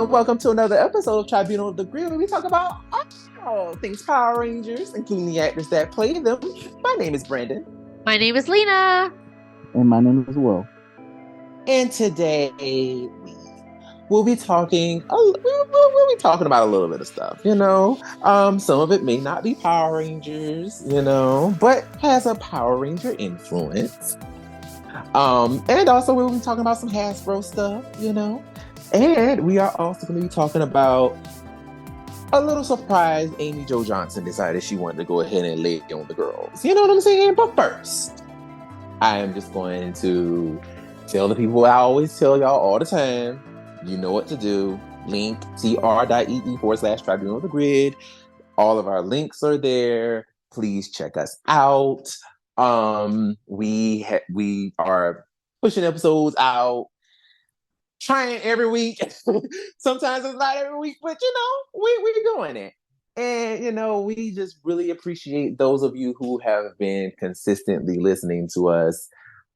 Welcome to another episode of Tribunal of the Grid, where we talk about all things Power Rangers, including the actors that play them. My name is Brandon. My name is Lena. And my name is Will. And today we'll be talking. We'll be talking about a little bit of stuff. Some of it may not be Power Rangers, but has a Power Ranger influence. And also we'll be talking about some Hasbro stuff, And we are also going to be talking about a little surprise. Amy Jo Johnson decided she wanted to go ahead and lay on the girls. You know what I'm saying? But first, I am just going to tell the people I always tell y'all all the time. You know what to do. Link tr.ee/Tribunal of the Grid. All of our links are there. Please check us out. We are pushing episodes out, trying every week. Sometimes it's not every week, but we're doing it. And we just really appreciate those of you who have been consistently listening to us.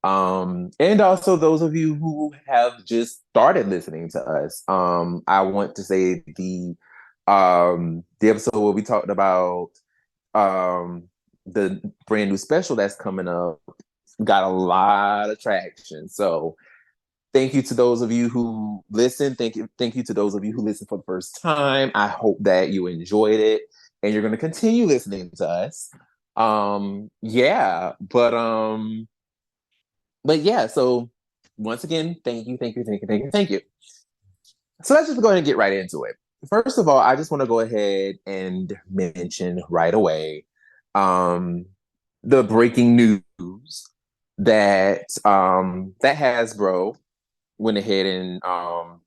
And also those of you who have just started listening to us. I want to say the episode where we talked about the brand new special that's coming up got a lot of traction. So thank you to those of you who listen. Thank you to those of you who listen for the first time. I hope that you enjoyed it and you're going to continue listening to us. But yeah, so once again, thank you. So let's just go ahead and get right into it. First of all, I just want to go ahead and mention right away the breaking news that Hasbro went ahead and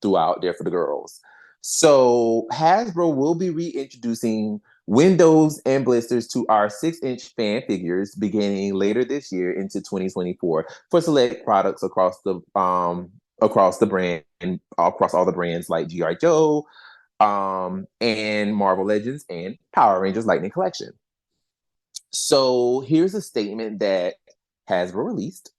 threw out there for the girls. So Hasbro will be reintroducing windows and blisters to our 6-inch fan figures beginning later this year into 2024 for select products across the brand and across all the brands like G.I. Joe, and Marvel Legends and Power Rangers Lightning Collection. So here's a statement that Hasbro released.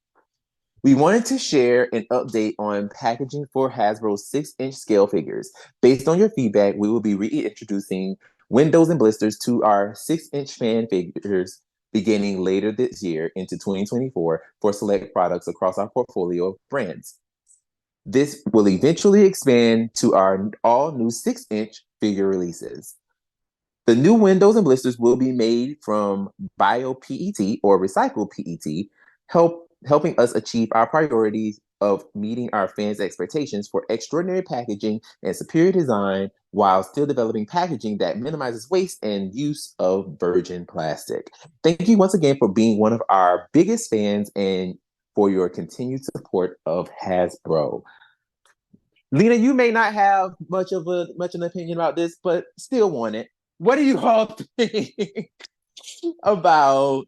We wanted to share an update on packaging for Hasbro's 6-inch scale figures. Based on your feedback, we will be reintroducing windows and blisters to our 6-inch fan figures beginning later this year into 2024 for select products across our portfolio of brands. This will eventually expand to our all-new 6-inch figure releases. The new windows and blisters will be made from bio-PET or recycled PET, helping us achieve our priorities of meeting our fans' expectations for extraordinary packaging and superior design while still developing packaging that minimizes waste and use of virgin plastic. Thank you once again for being one of our biggest fans and for your continued support of Hasbro. Lena, you may not have much an opinion about this, but still want it. What do you all think about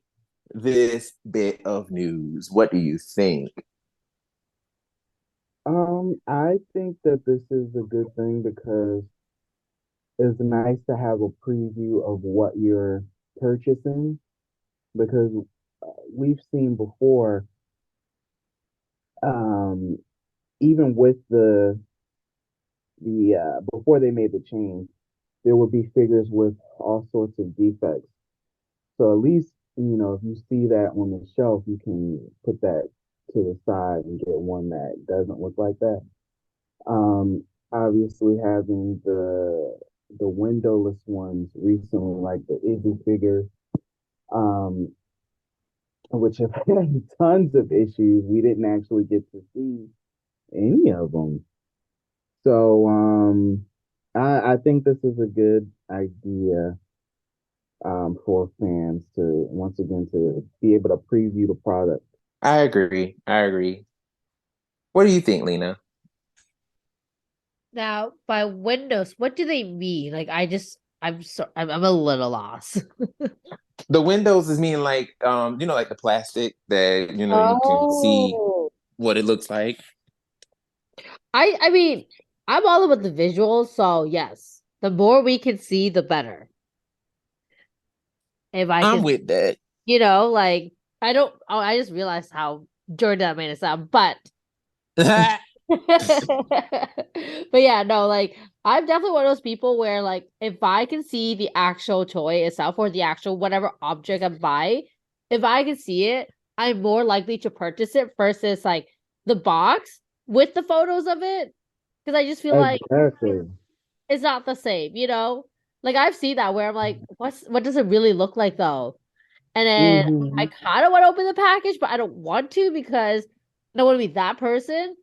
this bit of news? What do you think? I think that this is a good thing because it's nice to have a preview of what you're purchasing because we've seen before, even with the before they made the change, there would be figures with all sorts of defects. So at least, if you see that on the shelf, you can put that to the side and get one that doesn't look like that. Obviously having the windowless ones recently, like the Izzy figure, which have had tons of issues. We didn't actually get to see any of them. So I think this is a good idea for fans to once again to be able to preview the product. I agree. What do you think, Lena? Now, by windows, what do they mean? Like, I'm a little lost. The windows is meaning like like the plastic that you can see Oh, what it looks like. I mean, I'm all about the visuals, so yes, the more we can see, the better. If I I'm can, with that. like I don't. Oh, I just realized how Jordan made it sound, but But yeah, no, like I'm definitely one of those people where like if I can see the actual toy itself or the actual whatever object I'm buying, if I can see it, I'm more likely to purchase it versus like the box with the photos of it. Because I just feel like Exactly. it's not the same, you know? Like I've seen that where I'm like, what does it really look like though? And then I Hmm. kind of want to open the package, but I don't want to because I don't want to be that person.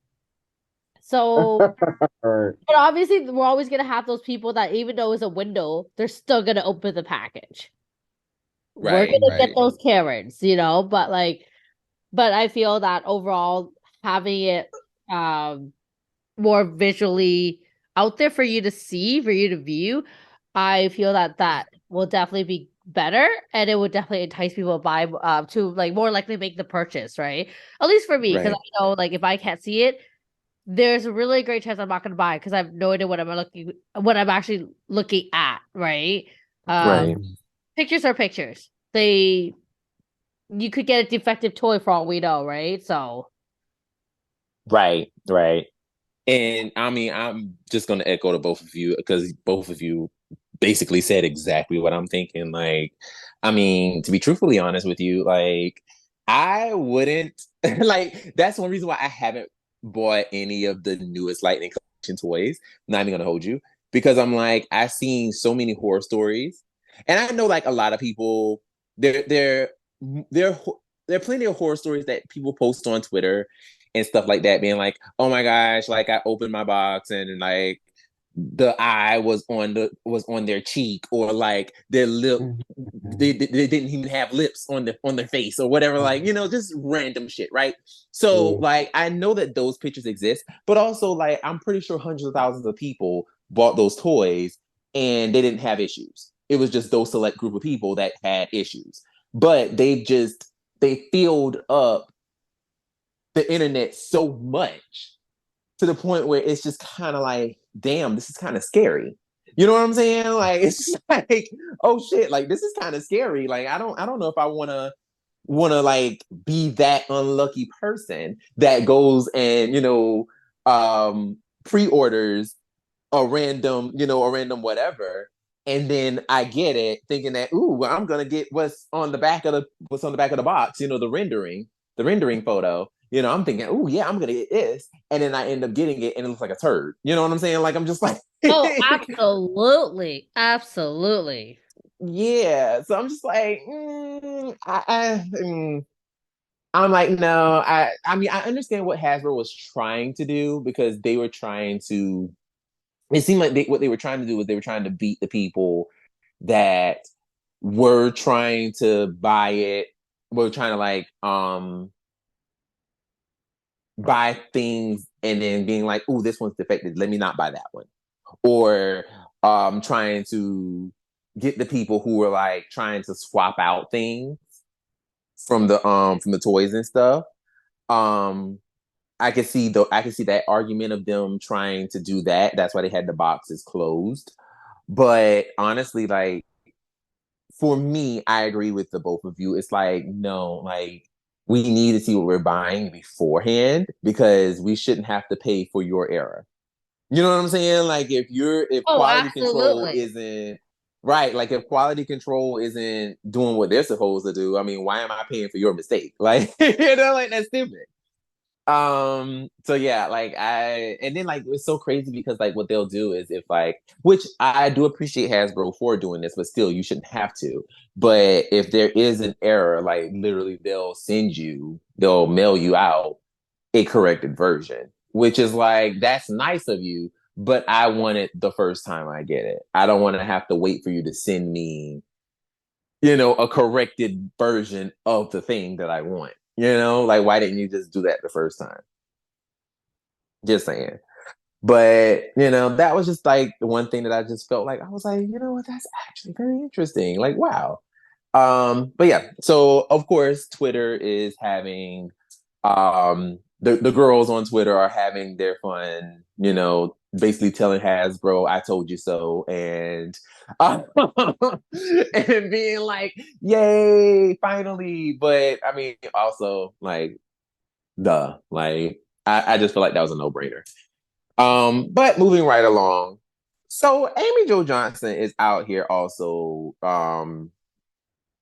So, Right. but obviously, we're always gonna have those people that even though it's a window, they're still gonna open the package. We're Right, gonna get right, those Karens, you know. But like, but I feel that overall, having it um more visually out there for you to see, for you to view, I feel that that will definitely be better, and it would definitely entice people to buy to like more likely make the purchase, right? At least for me, because right, I know like if I can't see it, there's a really great chance I'm not gonna buy because I have no idea what I'm actually looking at, right? right, Pictures are pictures. They you could get a defective toy for all we know, right? So right, right. And I mean, I'm just gonna echo to both of you because both of you basically said exactly what I'm thinking. Like, I mean, to be truthfully honest with you, like, I wouldn't like that's one reason why I haven't bought any of the newest Lightning Collection toys. Not even gonna hold you because I'm like, I've seen so many horror stories, and I know like a lot of people, there there are plenty of horror stories that people post on Twitter and stuff like that, being like, "Oh my gosh!" Like I opened my box and like the eye was on their cheek, or like their lip, they didn't even have lips on their face or whatever, like just random shit, right? So Yeah. like I know that those pictures exist, but also like I'm pretty sure hundreds of thousands of people bought those toys and they didn't have issues. It was just those select group of people that had issues, but they filled up the internet so much to the point where it's just kind of like, damn, this is kind of scary. You know what I'm saying? Like it's just like, oh shit, like this is kind of scary. Like I don't know if I wanna like be that unlucky person that goes and pre-orders a random whatever. And then I get it thinking that, ooh, well, I'm gonna get what's on the back of the box, the rendering photo. I'm thinking, oh yeah, I'm gonna get this. And then I end up getting it and it looks like a turd. You know what I'm saying? Like I'm just like oh, absolutely, absolutely. yeah. So I'm just like, I'm like, no, I mean I understand what Hasbro was trying to do because they were trying to it seemed like what they were trying to do was they were trying to beat the people that were trying to buy it, were trying to like buy things and then being like, "Ooh, this one's defective. Let me not buy that one." Or trying to get the people who were like trying to swap out things from the toys and stuff. Um I can see that argument of them trying to do that. That's why they had the boxes closed. But honestly, like for me, I agree with the both of you. It's like, no, like we need to see what we're buying beforehand because we shouldn't have to pay for your error. You know what I'm saying? Like if Oh, quality control absolutely. isn't right, like if quality control isn't doing what they're supposed to do, I mean, why am I paying for your mistake? Like, like that's stupid. So yeah, like and then like it's so crazy because like what they'll do is if like which I do appreciate Hasbro for doing this, but still you shouldn't have to. But if there is an error, like literally they'll mail you out a corrected version, which is like that's nice of you, but I want it the first time I get it. I don't want to have to wait for you to send me a corrected version of the thing that I want. Like why didn't you just do that the first time? Just saying. But that was just like the one thing that I just felt like I was like, you know what, that's actually very interesting. Like, wow. But yeah, so of course Twitter is having the girls on Twitter are having their fun, basically telling Hasbro, I told you so, and and being like, yay, finally. But I mean, also like, duh, like I just feel like that was a no-brainer. But moving right along. So Amy Jo Johnson is out here also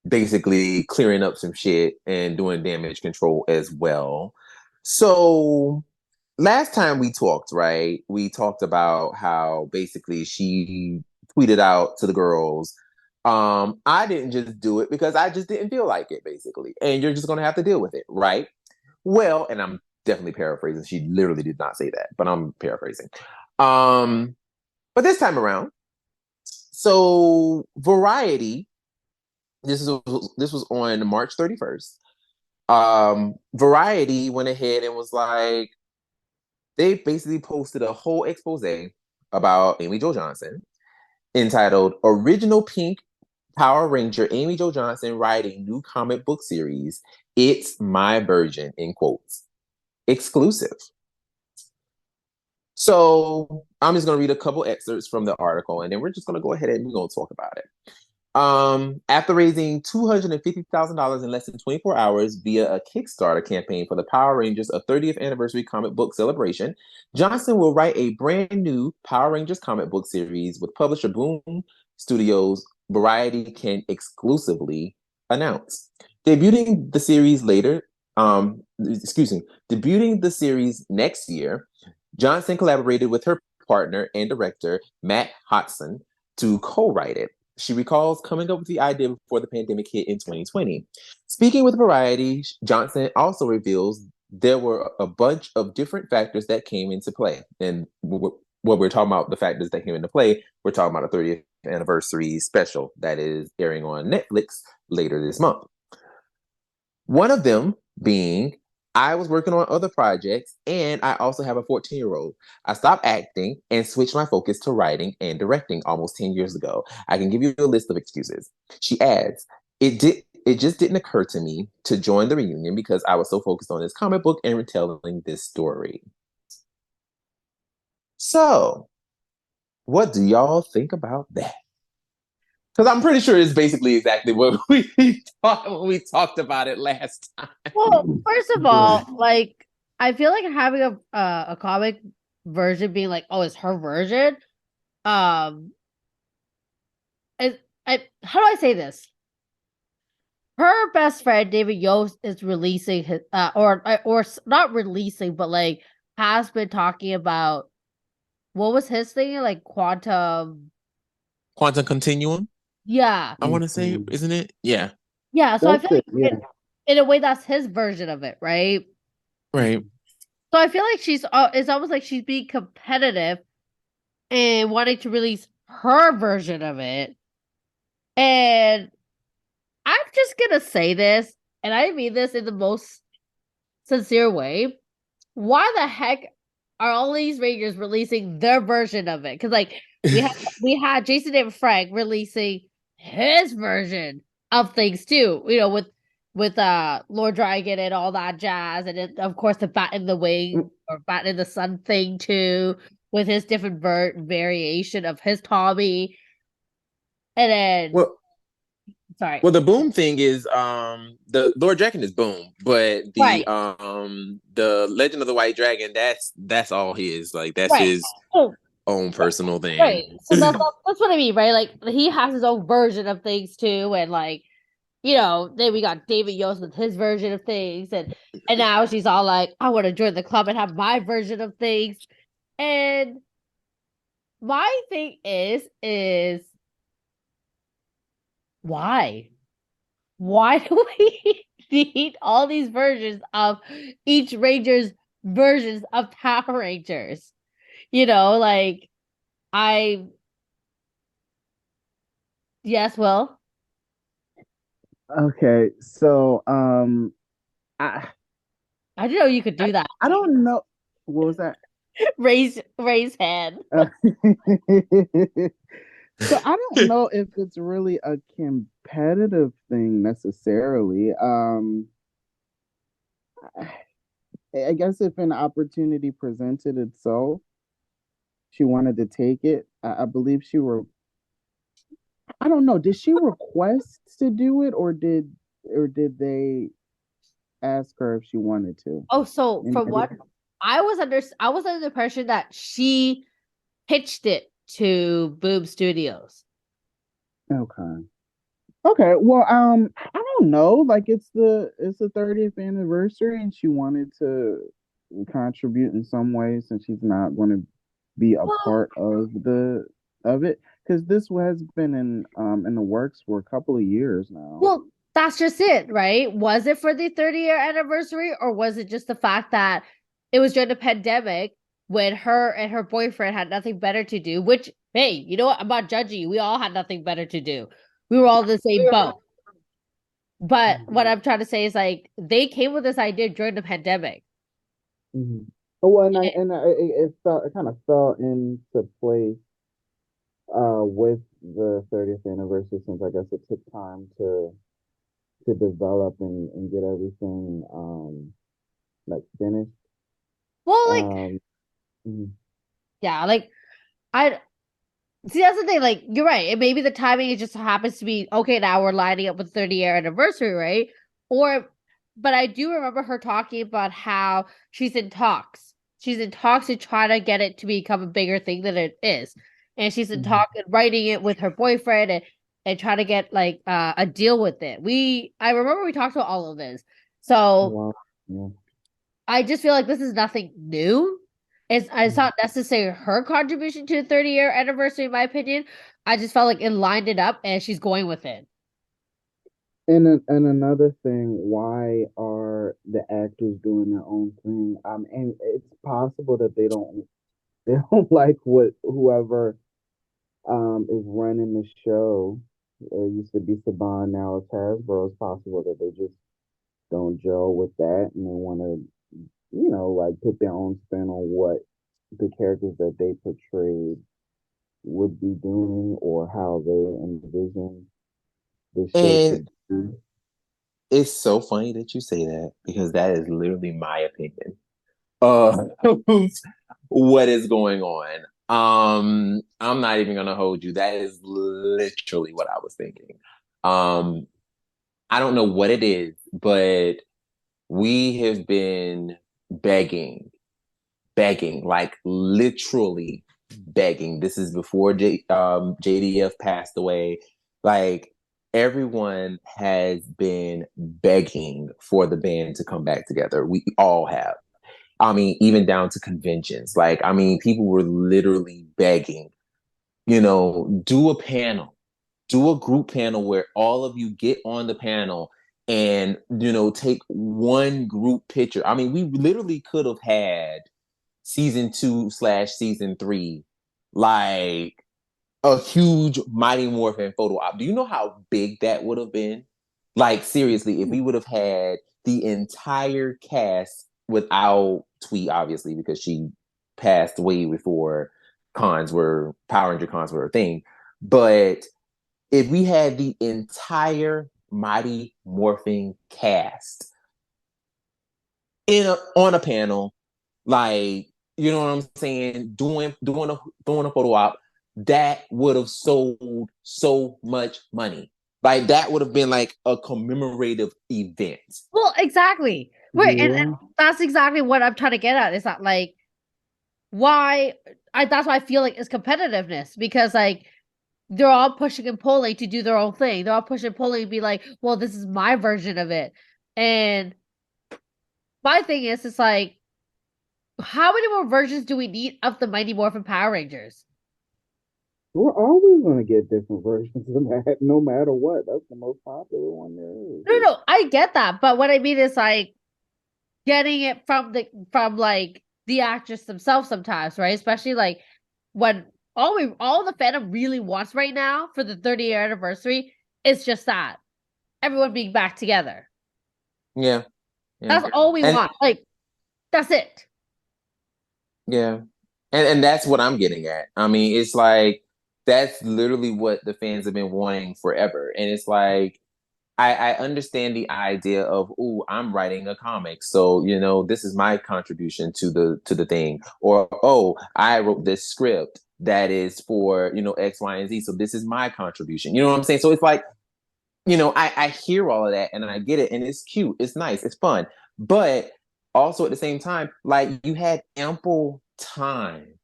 basically clearing up some shit and doing damage control as well. So last time we talked, right? We talked about how basically she tweeted out to the girls, I didn't just do it because I just didn't feel like it, basically. And you're just gonna have to deal with it, right? Well, and I'm definitely paraphrasing. She literally did not say that, but I'm paraphrasing. But this time around, so Variety, this was on March 31st. Variety went ahead and was like, they basically posted a whole expose about Amy Jo Johnson entitled Original Pink Power Ranger Amy Jo Johnson writing new comic book series. It's my version, in quotes. Exclusive. So I'm just going to read a couple excerpts from the article, and then we're just going to go ahead and we're going to talk about it. After raising $250,000 in less than 24 hours via a Kickstarter campaign for the Power Rangers a 30th anniversary comic book celebration, Johnson will write a brand new Power Rangers comic book series with publisher Boom Studios. Variety can exclusively announce. Debuting the series next year, Johnson collaborated with her partner and director Matt Hodson to co-write it. She recalls coming up with the idea before the pandemic hit in 2020. Speaking with Variety, Johnson also reveals there were a bunch of different factors that came into play. And what we're talking about, the factors that came into play, we're talking about a 30th anniversary special that is airing on Netflix later this month. One of them being, I was working on other projects and I also have a 14-year-old. I stopped acting and switched my focus to writing and directing almost 10 years ago. I can give you a list of excuses. She adds, it just didn't occur to me to join the reunion because I was so focused on this comic book and retelling this story. So, what do y'all think about that? Because I'm pretty sure it's basically exactly what we thought when we talked about it last time. Well, first of all, like I feel like having a comic version being like, oh, it's her version. Um, how do I say this? Her best friend David Yost is releasing his or not releasing, but like has been talking about what was his thing, like quantum Continuum. Yeah. I want to say, isn't it? Yeah. Yeah. So I feel like yeah. in a way that's his version of it, right? Right. So I feel like it's almost like she's being competitive and wanting to release her version of it. And I'm just gonna say this, and I mean this in the most sincere way. Why the heck are all these Rangers releasing their version of it? Because like we had Jason David Frank releasing his version of things too. You know, with Lord Dragon and all that jazz, and then, of course the Bat in the Wing or Bat in the Sun thing too, with his different variation of his Tommy. And then sorry. Well, the Boom thing is the Lord Dragon is Boom, but Right. the Legend of the White Dragon, that's all his. Like that's Right. his own personal thing. Right. So that's what I mean, right? Like he has his own version of things too, and like, you know, then we got David Yost with his version of things, and now she's all like, I want to join the club and have my version of things. And my thing is why? Why do we need all these versions of each Ranger's versions of Power Rangers? You know, like yes, well. Okay, so I didn't know you could do that. I don't know. What was that? raise hand. So I don't know if it's really a competitive thing necessarily. I guess if an opportunity presented itself, she wanted to take it. I believe I don't know. Did she request to do it, or did they ask her if she wanted to? Oh, so from what I was under the impression that she pitched it to Boom Studios. Okay. Okay. Well, I don't know. Like it's the 30th anniversary, and she wanted to contribute in some way since she's not going to be a Well, part of it because this has been in the works for a couple of years now. well, that's just it, right? Was it for the 30-year anniversary, or was it just the fact that it was during the pandemic when her and her boyfriend had nothing better to do? Which, hey, you know what? I'm not judging you. We all had nothing better to do. We were all in the same boat. But what Mhm. I'm trying to say is like they came with this idea during the pandemic. Mhm. Oh, well, Eh, it felt it kind of fell into place with the 30th anniversary since I guess it took time to develop and get everything like finished. Well, like, Um, mhm. yeah, like I see, that's the thing. Like, you're right. It maybe the timing it just happens to be okay. Now we're lining up with 30-year anniversary, right? Or, but I do remember her talking about how she's in talks. She's in talks to try to get it to become a bigger thing than it is, and she's in Mhm. talk and writing it with her boyfriend and trying to get like a deal with it. I remember we talked about all of this. So Wow. Yeah. I just feel like this is nothing new. It's Mhm. not necessarily her contribution to the 30-year anniversary, in my opinion. I just felt like it lined it up and she's going with it. And another thing, why are the actors doing their own thing? And it's possible that they don't like what whoever is running the show. It used to be Saban, now it's Hasbro. It's possible that they just don't gel with that and they want to, like put their own spin on what the characters that they portrayed would be doing or how they envision the show to And be. it's so funny that you say that because that is literally my opinion of what is going on. I'm not even gonna hold you. That is literally what I was thinking. Um, I don't know what it is, but we have been begging, begging, like literally begging. This is before JDF passed away. Like everyone has been begging for the band to come back together. We all have. I mean, even down to conventions. Like, I mean, people were literally begging, do a panel, do a group panel where all of you get on the panel and, take one group picture. I mean, we literally could have had season 2/season 3, like a huge Mighty Morphin photo op. Do you know how big that would have been? Like, seriously, if we would have had the entire cast without Tweet, obviously, because she passed way before Power Ranger cons were a thing. But if we had the entire Mighty Morphin cast on a panel, like, you know what I'm saying, doing a photo op, that would have sold so much money. Like that would have been like a commemorative event. Well, exactly. Right. And Yeah. that's exactly what I'm trying to get at. Is that like why that's why I feel like it's competitiveness because like they're all pushing and pulling to do their own thing. They're all pushing and pulling and be like, well, this is my version of it. And my thing is, it's like, how many more versions do we need of the Mighty Morphin Power Rangers? We're always going to get different versions of that, no matter what. That's the most popular one there is. No, no, I get that, but what I mean is like getting it from like the actors themselves sometimes, right? Especially like when all the fandom really wants right now for the 30-year anniversary is just that everyone being back together. Yeah, yeah, That's all we and want. Like that's it. yeah, and that's what I'm getting at. I mean, it's like that's literally what the fans have been wanting forever, and it's like I understand the idea of, oh, I'm writing a comic, so this is my contribution to the thing, or oh, I wrote this script that is for X, Y, and Z, so this is my contribution. You know what I'm saying? So it's like, I hear all of that and I get it, and it's cute, it's nice, it's fun, but also at the same time, like you had ample time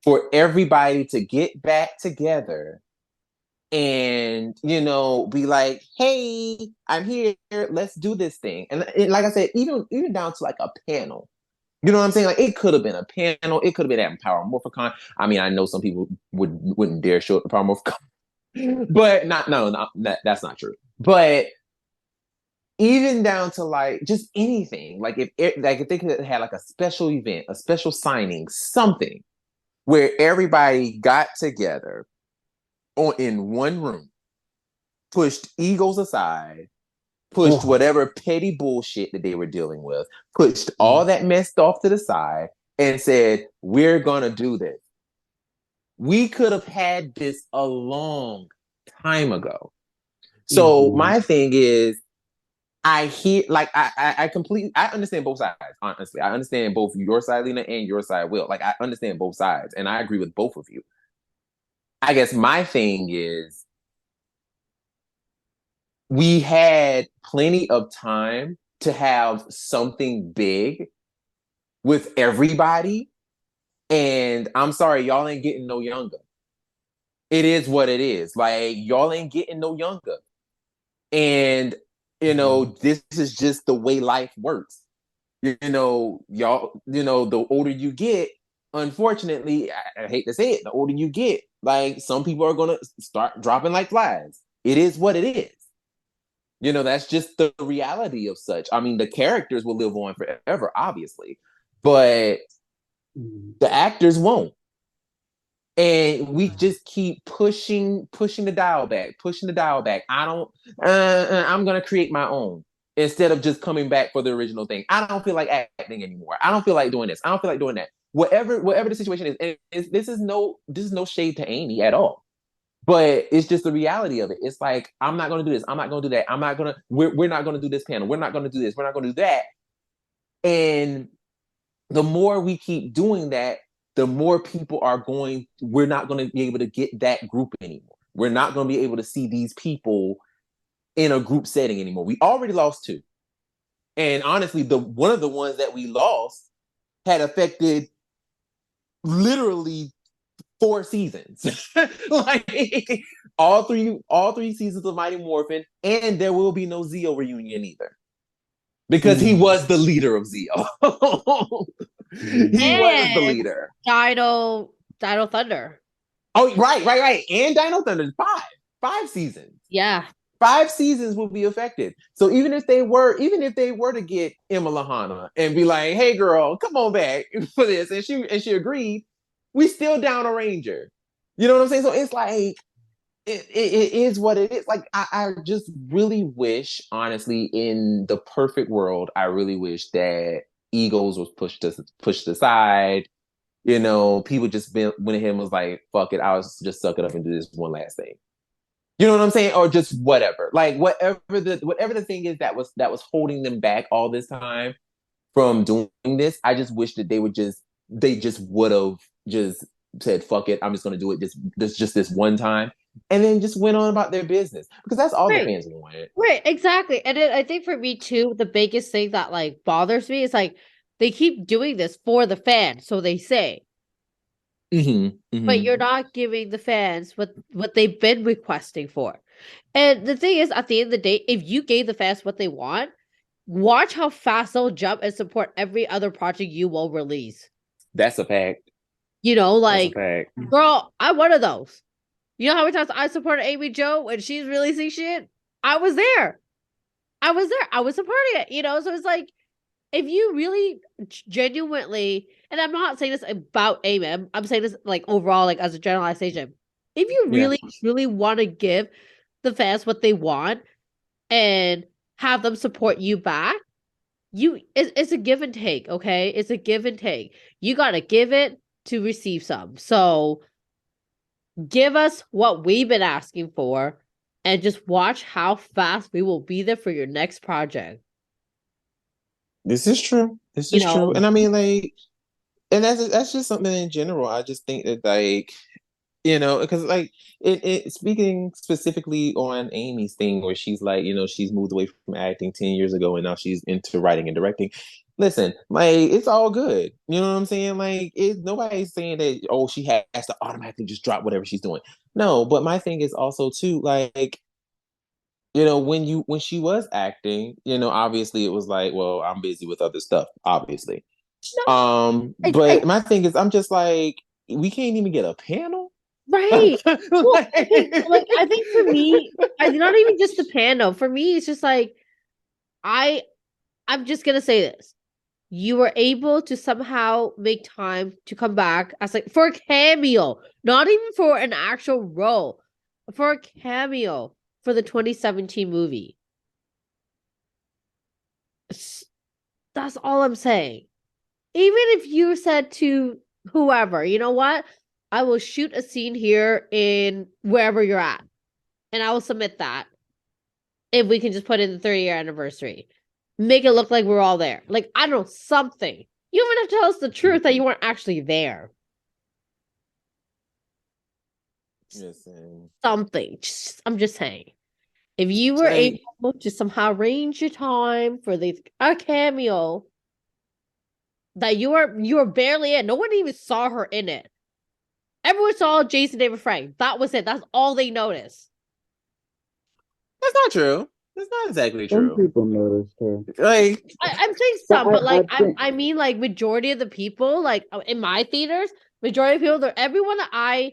for everybody to get back together and be like, hey, I'm here, let's do this thing. And like I said, even down to like a panel. You know what I'm saying? Like it could have been a panel, it could have been at Power Morphicon. I mean, I know some people wouldn't dare show up to Power Morphicon, but not no, no, that's not true. But even down to like just anything, like if they could have had like a special event, a special signing, something where everybody got together in one room, pushed egos aside, pushed whatever petty bullshit that they were dealing with, pushed all that mess off to the side, and said, we're gonna do this. We could have had this a long time ago. So my thing is, I hear like I completely I understand both sides, honestly. I understand both your side, Lena, and your side, Will. Like I understand both sides, and I agree with both of you. I guess my thing is we had plenty of time to have something big with everybody. And I'm sorry, y'all ain't getting no younger. It is what it is. Like, y'all ain't getting no younger. And, this is just the way life works. Y'all, the older you get, unfortunately, I hate to say it, the older you get, like, some people are going to start dropping like flies. It is what it is. That's just the reality of such. I mean, the characters will live on forever, obviously, but the actors won't. And we just keep pushing the dial back, pushing the dial back. I'm going to create my own instead of just coming back for the original thing. I don't feel like acting anymore. I don't feel like doing this. I don't feel like doing that. Whatever the situation is, and this is no shade to Amy at all. But it's just the reality of it. It's like, I'm not going to do this. I'm not going to do that. We're not going to do this panel. We're not going to do this. We're not going to do that. And the more we keep doing that, the more people we're not going to be able to get that group anymore. We're not going to be able to see these people in a group setting anymore. We already lost two. And honestly, one of the ones that we lost had affected literally 4 seasons. Like all three seasons of Mighty Morphin, and there will be no Zeo reunion either. Because he was the leader of Zeo. He was the leader. Dino Thunder. Oh, right. And Dino Thunder, 5 seasons. Yeah. 5 seasons will be affected. So even if they were to get Emma Lahana and be like, hey girl, come on back for this, and she agreed, we still down a Ranger. You know what I'm saying? So it's like it is what it is. Like I just really wish, honestly, in the perfect world, I really wish that egos was pushed aside. People just went ahead and was like, fuck it, I'll just suck it up and do this one last thing. You know what I'm saying? Or just whatever. Like whatever the thing is that was holding them back all this time from doing this. I just wish that they just would have just said, fuck it, I'm just gonna do it just this one time. And then just went on about their business. Because that's all the fans wanted. Right, exactly. And I think for me too, the biggest thing that like bothers me is like they keep doing this for the fans, so they say. But you're not giving the fans what they've been requesting for. And the thing is, at the end of the day, if you gave the fans what they want, watch how fast they'll jump and support every other project you will release. That's a fact. Like, girl, I'm one of those. You know how many times I supported Amy Jo when she's releasing shit? I was there. I was supporting it, so it's like, if you really genuinely, and I'm not saying this about Amy, I'm saying this like overall, like as a generalization. If you really, really want to give the fans what they want and have them support you back, it's a give and take, okay? It's a give and take. You gotta give it to receive some. So give us what we've been asking for and just watch how fast we will be there for your next project. This is true. This is true. And I mean, like, and that's just something in general. I just think that, like, because like it speaking specifically on Amy's thing where she's like, she's moved away from acting 10 years ago and now she's into writing and directing. listen, like it's all good. You know what I'm saying? Like nobody's saying that oh she has to automatically just drop whatever she's doing. No, but my thing is also too like when she was acting, obviously it was like, well, I'm busy with other stuff, obviously. No, But my thing is, I'm just like, we can't even get a panel. right. Well, because like Like- I think for me, I not even just the panel. For me, it's just like I I'm just gonna say this. You were able to somehow make time to come back as like for a cameo, not even for an actual role, for a cameo for the 2017 movie. That's all I'm saying. Even if you said to whoever, you know what? I will shoot a scene here in wherever you're at, and I will submit that if we can just put in the 30-year anniversary. Make it look like we're all there. Like, I don't know, something. You even have to tell us the truth that you weren't actually there. Listen, Something. I'm just saying. If you were like, able to somehow arrange your time for a cameo that you were barely in, no one even saw her in it. Everyone saw Jason David Frank. That was it. That's all they noticed. that's not true. That's not exactly Some true. people noticed her. Like, I'm saying But some, but like I think I mean like majority of the people, like in my theaters, majority of people, everyone that I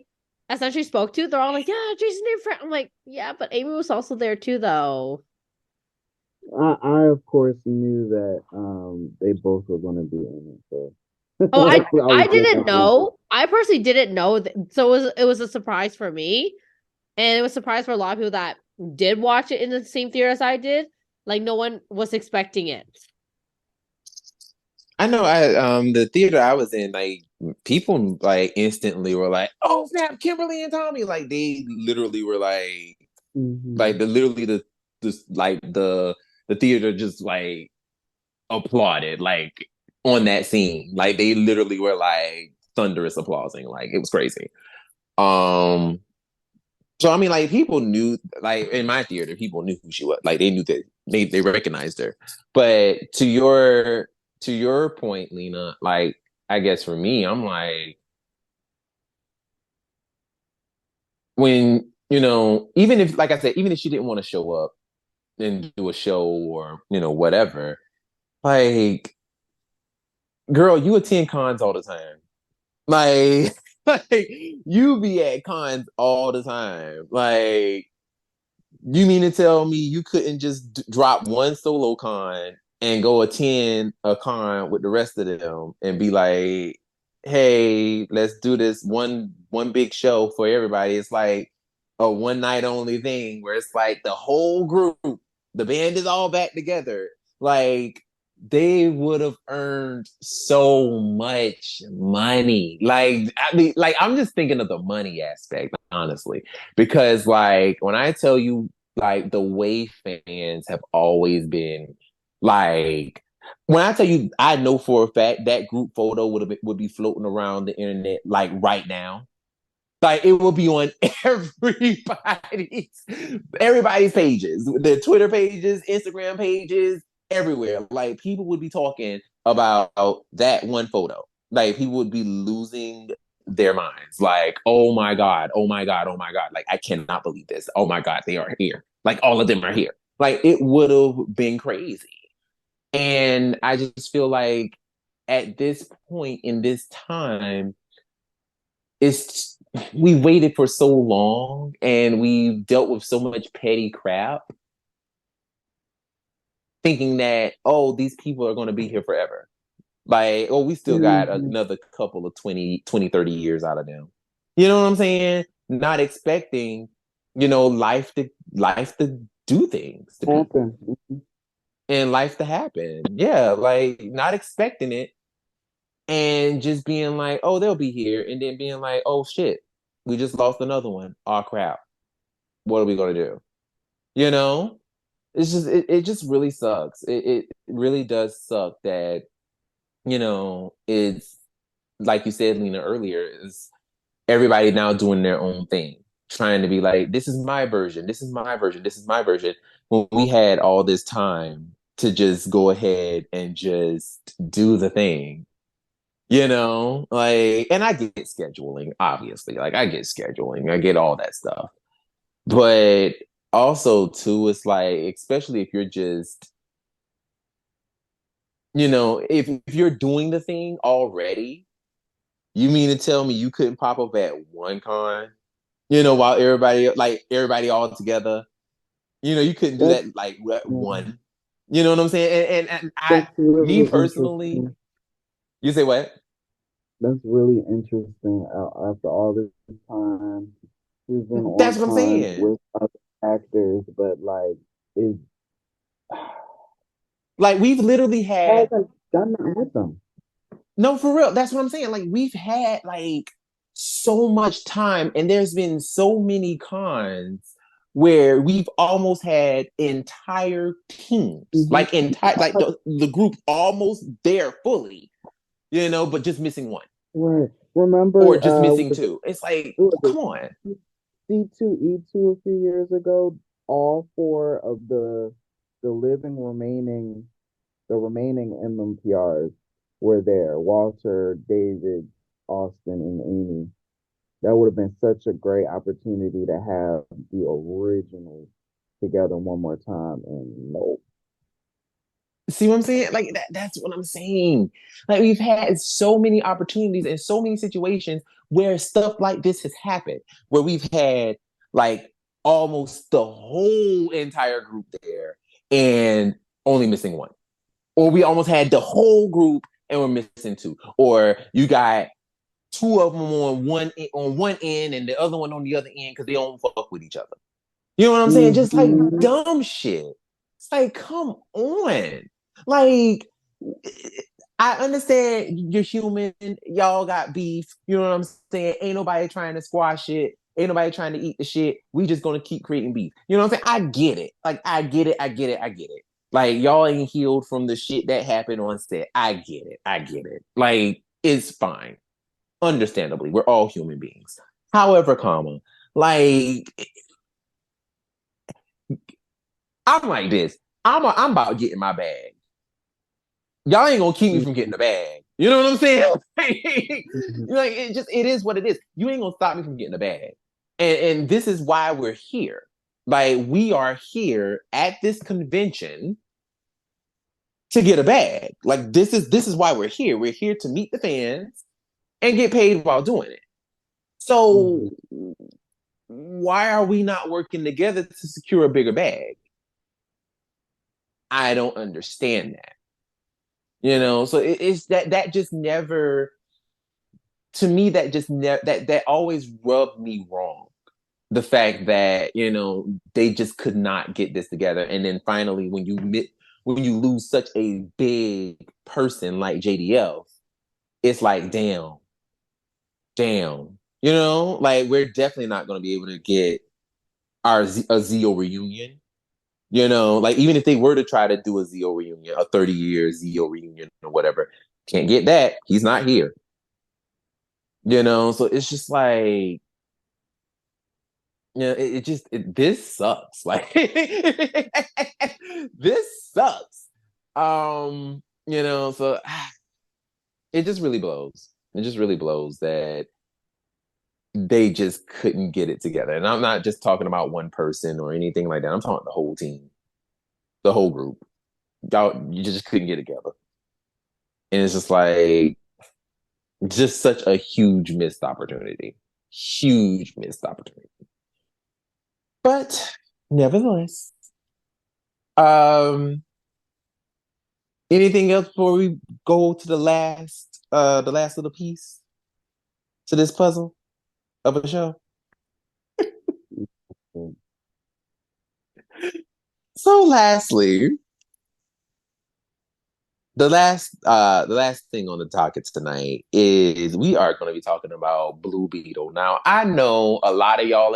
essentially spoke to, they're all like, yeah, Jason David Frank. I'm like, yeah, but Amy was also there too, though. I of course knew that they both were going to be in it. So Oh, I I I was just didn't know. I personally didn't know, so it was a surprise for me, and it was a surprise for a lot of people that did watch it in the same theater as I did. Like no one was expecting it. I know the theater I was in, like people like instantly were like, "Oh snap, Kimberly and Tommy!" Like they literally were like hmm the theater just like applauded like on that scene. Like they literally were like thunderous applauding. Like it was crazy. Um, so I mean, like people knew, like in my theater, people knew who she was. Like they knew that they recognized her. But to your point, Lena, like I guess for me, I'm like when even if like I said, even if she didn't want to show up and do a show or whatever, like girl, you attend cons all the time. Like, like you be at cons all the time. Like, you mean to tell me you couldn't just drop one solo con and go attend a con with the rest of them and be like, "Hey, let's do this one big show for everybody." It's like a one night only thing where it's like the whole group, the band is all back together. Like they would have earned so much money. Like I mean, like I'm just thinking of the money aspect, honestly, because like when I tell you like the way fans have always been like when I tell you I know for a fact that group photo would be floating around the internet like right now. Like it will be on everybody's pages, their Twitter pages, Instagram pages, everywhere. Like people would be talking about that one photo. Like people would be losing their minds. Like, oh my God, oh my God, oh my God. Like I cannot believe this. Oh my God, they are here. Like all of them are here. Like it would have been crazy. And I just feel like at this point in this time, it's we waited for so long and we've dealt with so much petty crap thinking that oh these people are going to be here forever, like oh we still got hmm another couple of 20, 20, 30 years out of them, you know what I'm saying, not expecting life to do things to people Happen. and life to happen, yeah, like not expecting it and just being like oh they'll be here and then being like oh shit we just lost another one, oh crap, what are we going to do? You know, it just really sucks. It really does suck that, it's like you said, Lena, earlier, is everybody now doing their own thing, trying to be like, this is my version, this is my version, this is my version. When we had all this time to just go ahead and just do the thing. Like, and I get scheduling, obviously. Like, I get scheduling, I get all that stuff. But also, too, it's like, especially if you're just, if you're doing the thing already, you mean to tell me you couldn't pop up at one con, while everybody all together, you couldn't do That's that like at yeah, one. You know what I'm saying? And that's me really personally, interesting. you say what? That's really interesting. After all this time, she's been That's on what I'm cons saying. with other actors, but like it Like we've literally had hasn't done that with them. no for real. That's what I'm saying. Like we've had like so much time, and there's been so many cons where we've almost had entire teams, like Mhm. entire like the group almost there fully, but just missing one Right. or Remember, just missing was two. It's like, it was come on. C2E2 a few years ago? All four of the living remaining MMPRs were there. Walter, David, Austin, and Amy. That would have been such a great opportunity to have the originals together one more time. And no, See what I'm saying? Like that's what I'm saying. Like we've had so many opportunities and so many situations where stuff like this has happened, where we've had like almost the whole entire group there and only missing one. Or we almost had the whole group and we're missing two. Or you got two of them on one end and the other one on the other end because they don't fuck with each other. You know what I'm saying? Just like hmm dumb shit. It's like, come on. Like, I understand you're human. Y'all got beef. You know what I'm saying? Ain't nobody trying to squash it. Ain't nobody trying to eat the shit. We just gonna keep creating beef. You know what I'm saying? I get it. Like, I get it. I get it. I get it. Like, y'all ain't healed from the shit that happened on set. I get it. I get it. Like, it's fine. Understandably, we're all human beings. However, like I'm like this. I'm about getting my bag. Y'all ain't gonna keep me from getting the bag. You know what I'm saying? Like it is what it is. You ain't gonna stop me from getting the bag. And this is why we're here. Like we are here at this convention to get a bag. Like this is why we're here. We're here to meet the fans and get paid while doing it. So hmm why are we not working together to secure a bigger bag? I don't understand that. So it's that just never to me that just that always rubbed me wrong, the fact that they just could not get this together, and then finally when you lose such a big person like JDL, it's like damn, like we're definitely not going to be able to get a Zio reunion. Like even if they were to try to do a Zio reunion, a 30-year Zio reunion or whatever, can't get that. He's not here. So it's just like, this sucks. Like this sucks. So it just really blows. It just really blows that they just couldn't get it together. And I'm not just talking about one person or anything like that. I'm talking about the whole team, the whole group. Y'all, you just couldn't get together. And it's just like just such a huge missed opportunity. Huge missed opportunity. But nevertheless, um, anything else before we go to the last little piece to this puzzle of a show? So, lastly, the last thing on the docket tonight is we are going to be talking about Blue Beetle. Now, I know a lot of y'all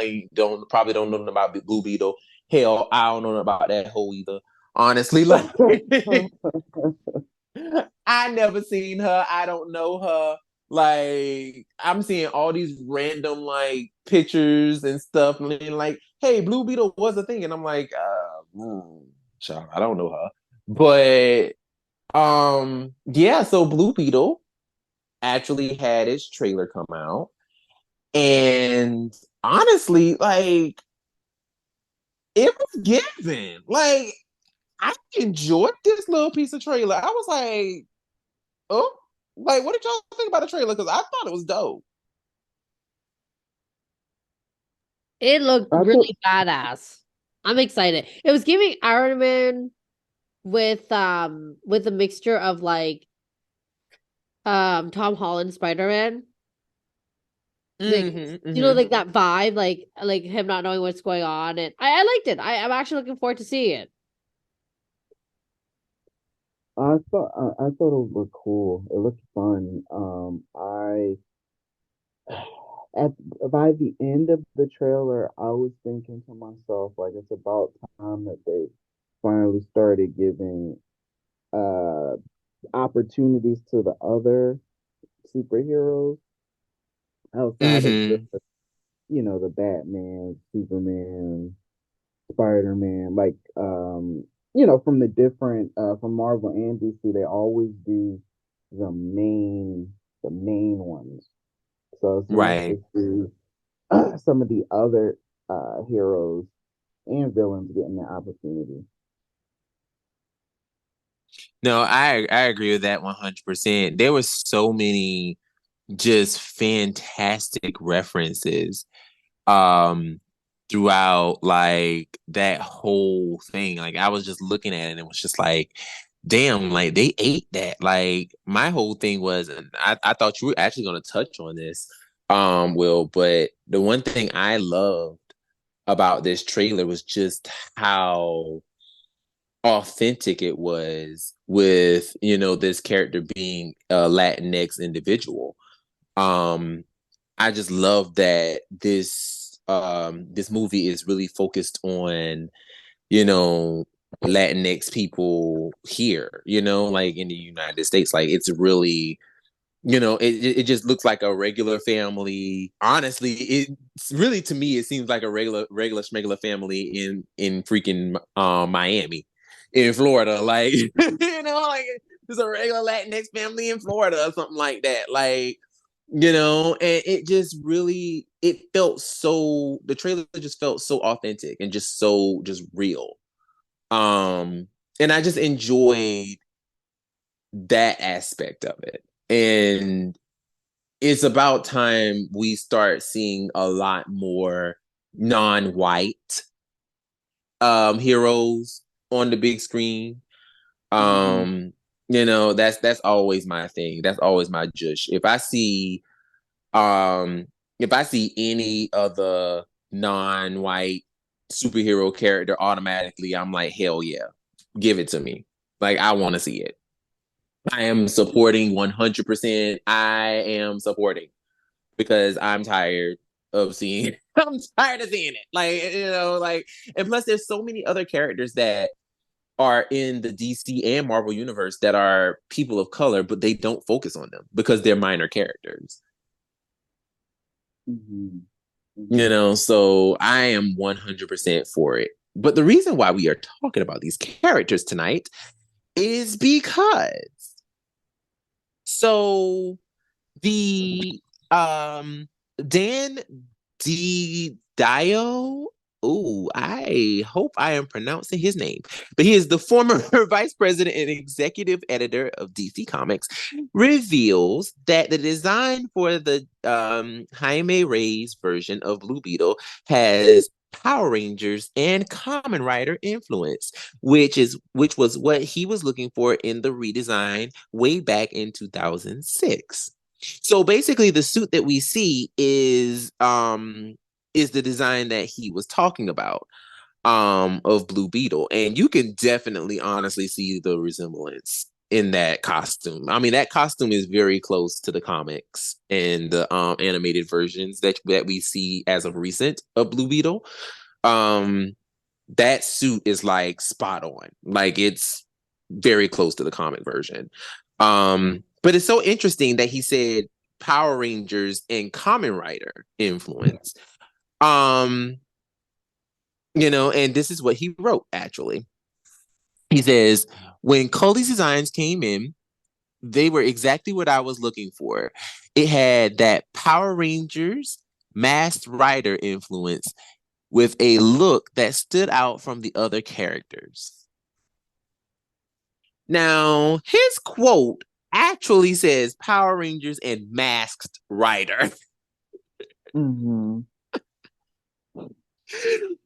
probably don't know nothing about Blue Beetle. Hell, I don't know about that hoe either. Honestly, like I never seen her. I don't know her. Like I'm seeing all these random like pictures and stuff, and like, hey, Blue Beetle was a thing, and I'm like, child, I don't know her. But yeah, so Blue Beetle actually had its trailer come out. And honestly, like it was given. Like I enjoyed this little piece of trailer. I was like, oh, like what did y'all think about the trailer? Because I thought it was dope. It looked I thought really badass. I'm excited. It was giving Iron Man with a mixture of like Tom Holland Spider-Man. Like Mm-hmm, mm-hmm. like that vibe, like him not knowing what's going on, and I liked it. I'm actually looking forward to seeing it. I thought it looked cool. It looked fun. I at by the end of the trailer, I was thinking to myself, like, it's about time that they finally started giving uh opportunities to the other superheroes outside of just Mm-hmm. the Batman, Superman, Spider-Man, like from the different from Marvel and DC, they always do the main ones. So it's nice Right. to see some of the other heroes and villains getting the opportunity. No, I agree with that 100%. There was so many just fantastic references um throughout like that whole thing. Like I was just looking at it and it was just like, damn, like they ate that. Like my whole thing was, and I thought you were actually gonna touch on this, Will, but the one thing I loved about this trailer was just how authentic it was with, this character being a Latinx individual. Um, I just love that this movie is really focused on, you know, Latinx people here, like in the United States. Like it's really, it just looks like a regular family. Honestly, it's really, to me, it seems like a regular schmegular family in freaking Miami, in Florida. Like, like there's a regular Latinx family in Florida or something like that. Like, and it just really, it felt so, the trailer just felt so authentic and just so just real. Um, and I just enjoyed that aspect of it. And it's about time we start seeing a lot more non-white heroes on the big screen. Mm-hmm. That's always my thing. That's always my jush. Um if I see any other non-white superhero character, automatically I'm like, hell yeah, give it to me. Like I want to see it. I am supporting 100%. I am supporting because I'm tired of seeing it. I'm tired of seeing it. Like, like, and plus there's so many other characters that are in the DC and Marvel universe that are people of color, but they don't focus on them because they're minor characters. Mm-hmm. Mm-hmm. So I am 100% for it. But the reason why we are talking about these characters tonight is because so the Dan D Dio. Oh, I hope I am pronouncing his name. But he is the former vice president and executive editor of DC Comics, reveals that the design for the Jaime Reyes version of Blue Beetle has Power Rangers and Kamen Rider influence, which was what he was looking for in the redesign way back in 2006. So basically, the suit that we see is the design that he was talking about of Blue Beetle, and you can definitely, honestly, see the resemblance in that costume. I mean, that costume is very close to the comics and the animated versions that we see as of recent of Blue Beetle. Um, that suit is like spot on. Like it's very close to the comic version. But it's so interesting that he said Power Rangers and Kamen Rider influence. Um, and this is what he wrote actually. He says, when Cully's designs came in, they were exactly what I was looking for. It had that Power Rangers Masked Rider influence with a look that stood out from the other characters. Now, his quote actually says Power Rangers and Masked Rider. Mm-hmm.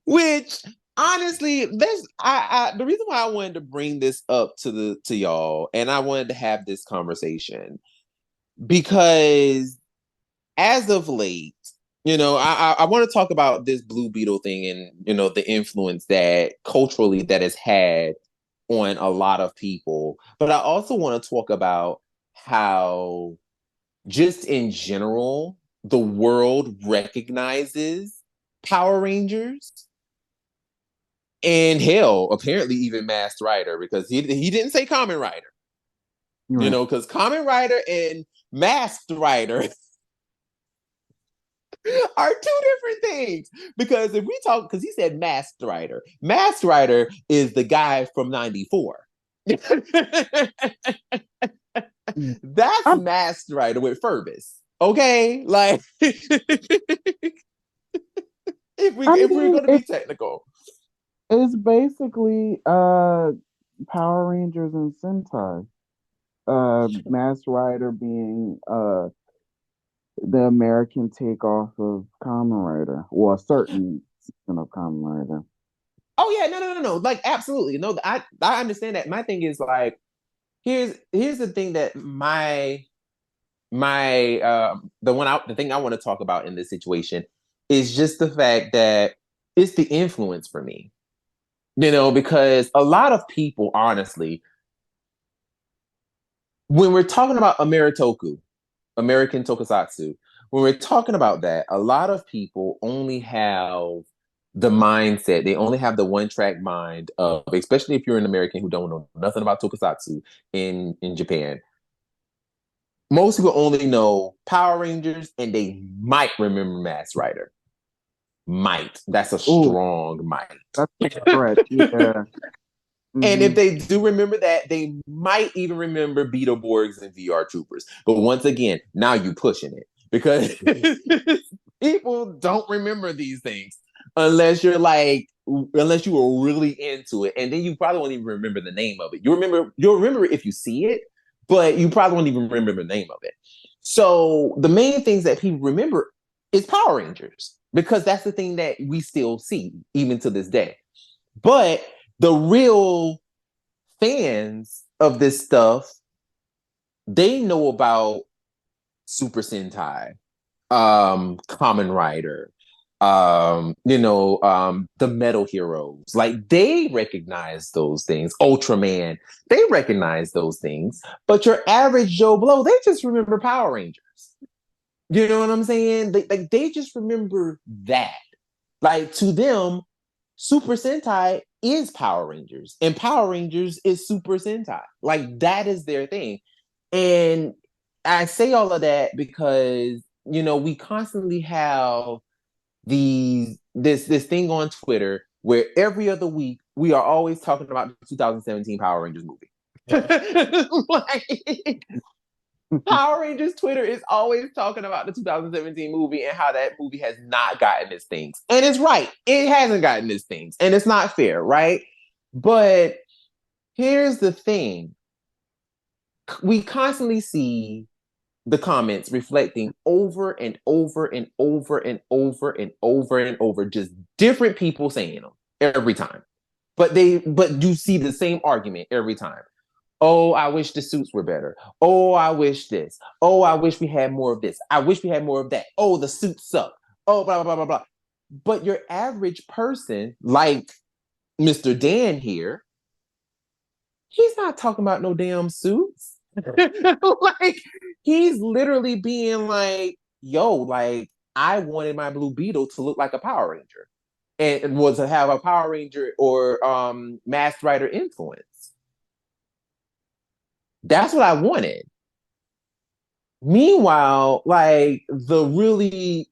Which honestly, the reason why I wanted to bring this up to y'all, and I wanted to have this conversation, because as of late, I want to talk about this Blue Beetle thing and the influence that culturally that has had on a lot of people. But I also want to talk about how just in general, the world recognizes Power Rangers and hell, apparently even Masked Rider, because he didn't say Kamen Rider, Right. because Kamen Rider and Masked Rider are two different things. Because if we talk, because he said Masked Rider is the guy from '94. That's I'm, Masked Rider with Furbus. Okay, like if we're mean, going to be technical. it's basically Power Rangers and Sentai. Mask Rider being the American takeoff of Kamen Rider, or a certain season of Kamen Rider. Oh yeah, no. Like absolutely. No, I understand that. My thing is like here's the thing that my the thing I want to talk about in this situation is just the fact that it's the influence for me. Because a lot of people, honestly, when we're talking about American Tokusatsu, when we're talking about that, a lot of people only have the mindset, they only have the one track mind of, especially if you're an American who don't know nothing about Tokusatsu in Japan. Most people only know Power Rangers and they might remember Masked Rider. Might. That's a Ooh, strong might. that's a stretch. Yeah. And if Mm-hmm. they do remember that, they might even remember Beetleborgs and VR Troopers. But once again, now you pushing it, because people don't remember these things unless unless you were really into it, and then you probably won't even remember the name of it. You'll remember it if you see it, but you probably won't even remember the name of it. So the main things that people remember is Power Rangers, because that's the thing that we still see even to this day. But the real fans of this stuff, they know about Super Sentai, Kamen Rider, the Metal Heroes. Like they recognize those things. Ultraman, they recognize those things. But your average Joe Blow, they just remember Power Rangers. You know what I'm saying? They just remember that. Like to them, Super Sentai is Power Rangers, and Power Rangers is Super Sentai. Like that is their thing. And I say all of that because we constantly have this thing on Twitter where every other week we are always talking about the 2017 Power Rangers movie. Like, Power Rangers Twitter is always talking about the 2017 movie and how that movie has not gotten its things. And it's right. It hasn't gotten its things. And it's not fair, right? But here's the thing. We constantly see the comments reflecting over and over and over and over and over and over, just different people saying them every time. But you see the same argument every time. Oh, I wish the suits were better. Oh, I wish this. Oh, I wish we had more of this. I wish we had more of that. Oh, the suits suck. Oh, blah, blah, blah, blah, blah. But your average person, like Mr. Dan here, he's not talking about no damn suits. Like, he's literally being like, yo, like, I wanted my Blue Beetle to look like a Power Ranger and was to have a Power Ranger or Masked Rider influence. That's what I wanted. Meanwhile, like the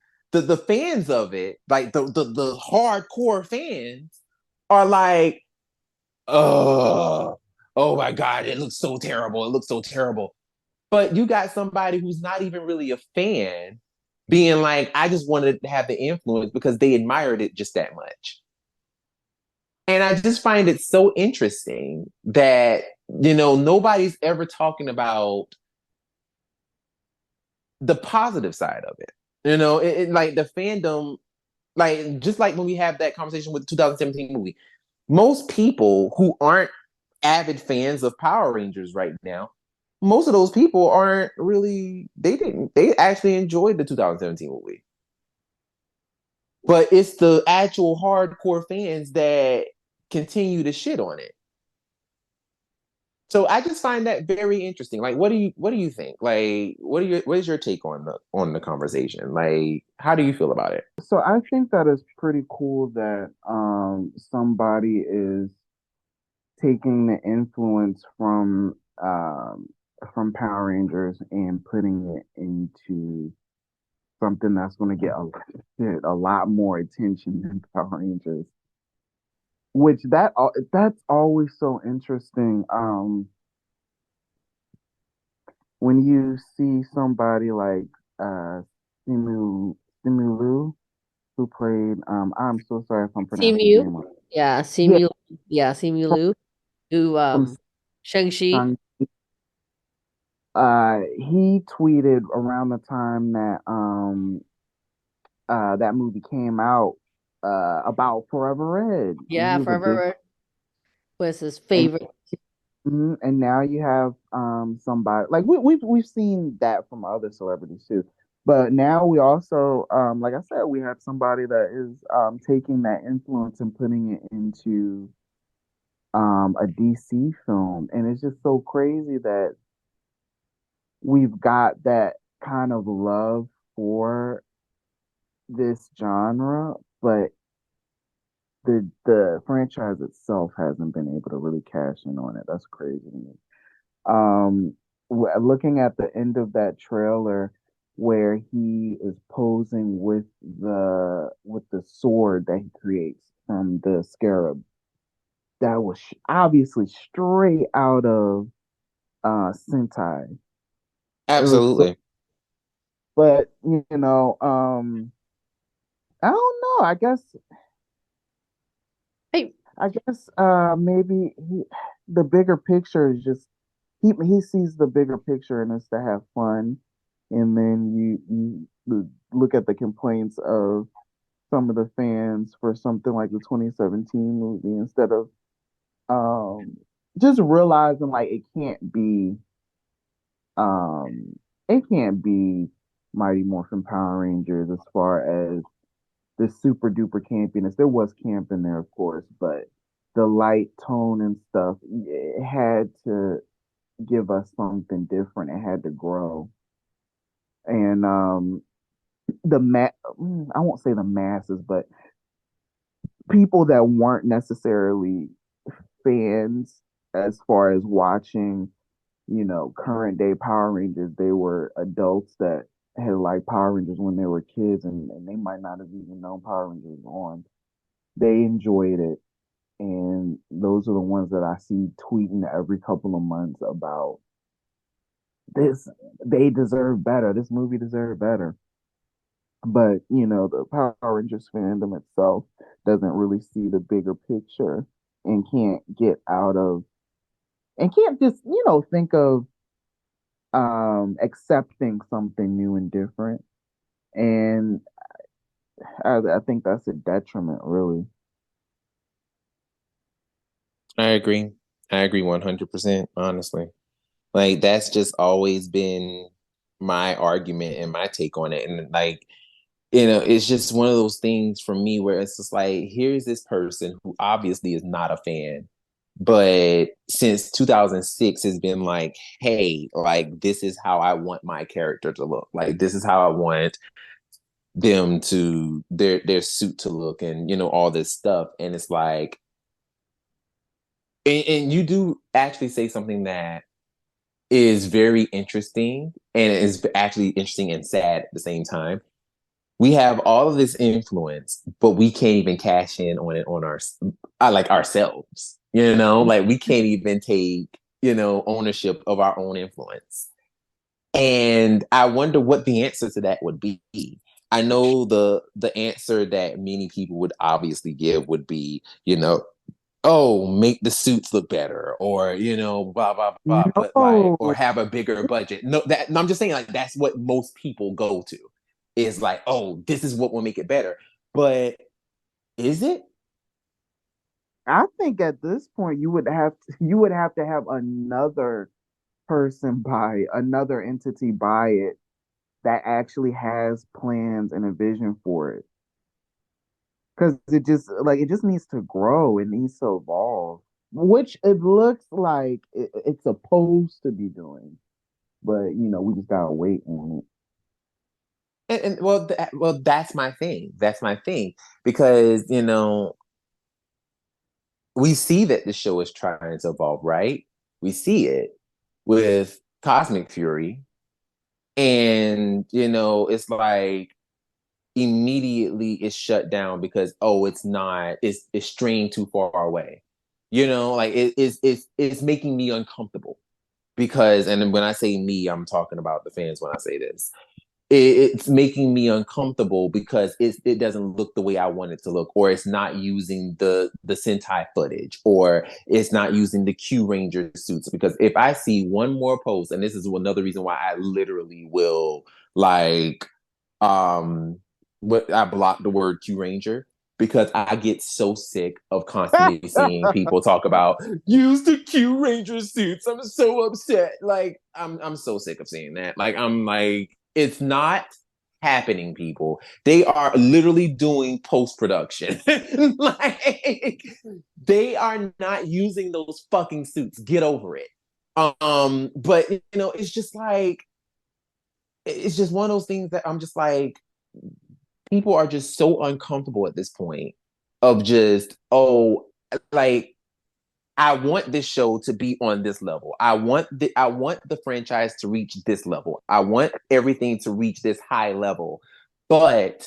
fans of it, like the hardcore fans are like, ugh, oh my God, it looks so terrible. It looks so terrible. But you got somebody who's not even really a fan being like, I just wanted to have the influence because they admired it just that much. And I just find it so interesting that, nobody's ever talking about the positive side of it. Like the fandom, like just like when we have that conversation with the 2017 movie, most people who aren't avid fans of Power Rangers right now, most of those people aren't really, they actually enjoyed the 2017 movie. But it's the actual hardcore fans that continue to shit on it. So I just find that very interesting. Like, what do you think? Like, what is your take on the conversation? Like, how do you feel about it? So I think that is pretty cool that somebody is taking the influence from Power Rangers and putting it into something that's going to get a lot more attention than Power Rangers. Which that's always so interesting. When you see somebody like Simu Liu, who played I'm so sorry if I'm pronouncing his Simu, name wrong. yeah, Yeah, Simu from, Liu, who from Shang-Chi. Shang he tweeted around the time that that movie came out about Forever Red, and he Yeah, was a big Forever was his and favorite. and now you have somebody like we've seen that from other celebrities too, but now we also like I said, we have somebody that is taking that influence and putting it into a DC film, and it's just so crazy that we've got that kind of love for this genre, but the franchise itself hasn't been able to really cash in on it. That's crazy to me. Looking at the end of that trailer where he is posing with the sword that he creates from the scarab, that was obviously straight out of Sentai. It was so, Absolutely. but I don't know. Hey, I guess maybe the bigger picture is just he sees the bigger picture and it's to have fun, and then you look at the complaints of some of the fans for something like the 2017 movie instead of um just realizing like um it can't be Mighty Morphin Power Rangers as far as the super duper campiness. There was camp in there, of course, but the light tone and stuff, it had to give us something different. It had to grow. And I won't say the masses, but people that weren't necessarily fans as far as watching, current day Power Rangers, they were adults that had liked Power Rangers when they were kids, and they might not have even known Power Rangers was on. They enjoyed it. And those are the ones that I see tweeting every couple of months about this. They deserve better. This movie deserved better. But the Power Rangers fandom itself doesn't really see the bigger picture and can't get out of and can't just think of accepting something new and different. And I think that's a detriment, really. I agree. I agree 100%, honestly. Like that's just always been my argument and my take on it. And like, it's just one of those things for me where it's just like, here's this person who obviously is not a fan, but since 2006 has been like, hey, like this is how I want my character to look. Like this is how I want them to their suit to look, and all this stuff. And it's like, and you do actually say something that is very interesting, and it is actually interesting and sad at the same time. We have all of this influence, but we can't even cash in on it on our like ourselves. Like we can't even take, ownership of our own influence. And I wonder what the answer to that would be. I know the answer that many people would obviously give would be, oh, make the suits look better, or blah blah blah, but like, or No, have a bigger budget. No, I'm just saying, like, that's what most people go to, is like, oh, this is what will make it better. But is it? I think at this point you would have to have another person buy another entity buy it that actually has plans and a vision for it. Because it just needs to grow. It needs to evolve, which it looks like it's supposed to be doing. But we just gotta wait on it. And well, that's my thing. That's my thing, because we see that the show is trying to evolve, right? We see it with Cosmic Fury, and it's like immediately it's shut down because, oh, it's straying too far away. Like it's making me uncomfortable, because, and when I say me, I'm talking about the fans when I say this. It's making me uncomfortable because it doesn't look the way I want it to look, or it's not using the Sentai footage, or it's not using the Q Ranger suits. Because if I see one more post, and this is another reason why I literally will, like, what, I block the word Q Ranger, because I get so sick of constantly seeing people talk about use the Q Ranger suits. I'm so upset. Like, I'm so sick of seeing that. Like, I'm like, it's not happening, people. They are literally doing post production. Like, they are not using those fucking suits. Get over it. But it's just like, it's just one of those things that I'm just like, people are just so uncomfortable at this point of just, oh, like, I want this show to be on this level. I want the franchise to reach this level. I want everything to reach this high level. But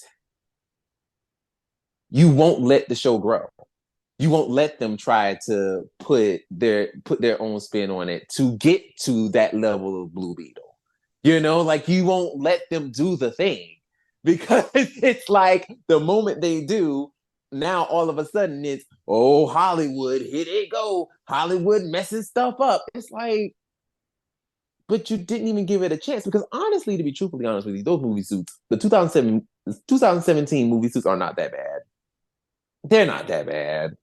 you won't let the show grow. You won't let them try to put their own spin on it to get to that level of Blue Beetle. Like, you won't let them do the thing, because it's like the moment they do, now all of a sudden it's, oh, Hollywood, here they go. Hollywood messing stuff up. It's like, but you didn't even give it a chance, because honestly, to be truthfully honest with you, those movie suits, the 2017 movie suits are not that bad. They're not that bad.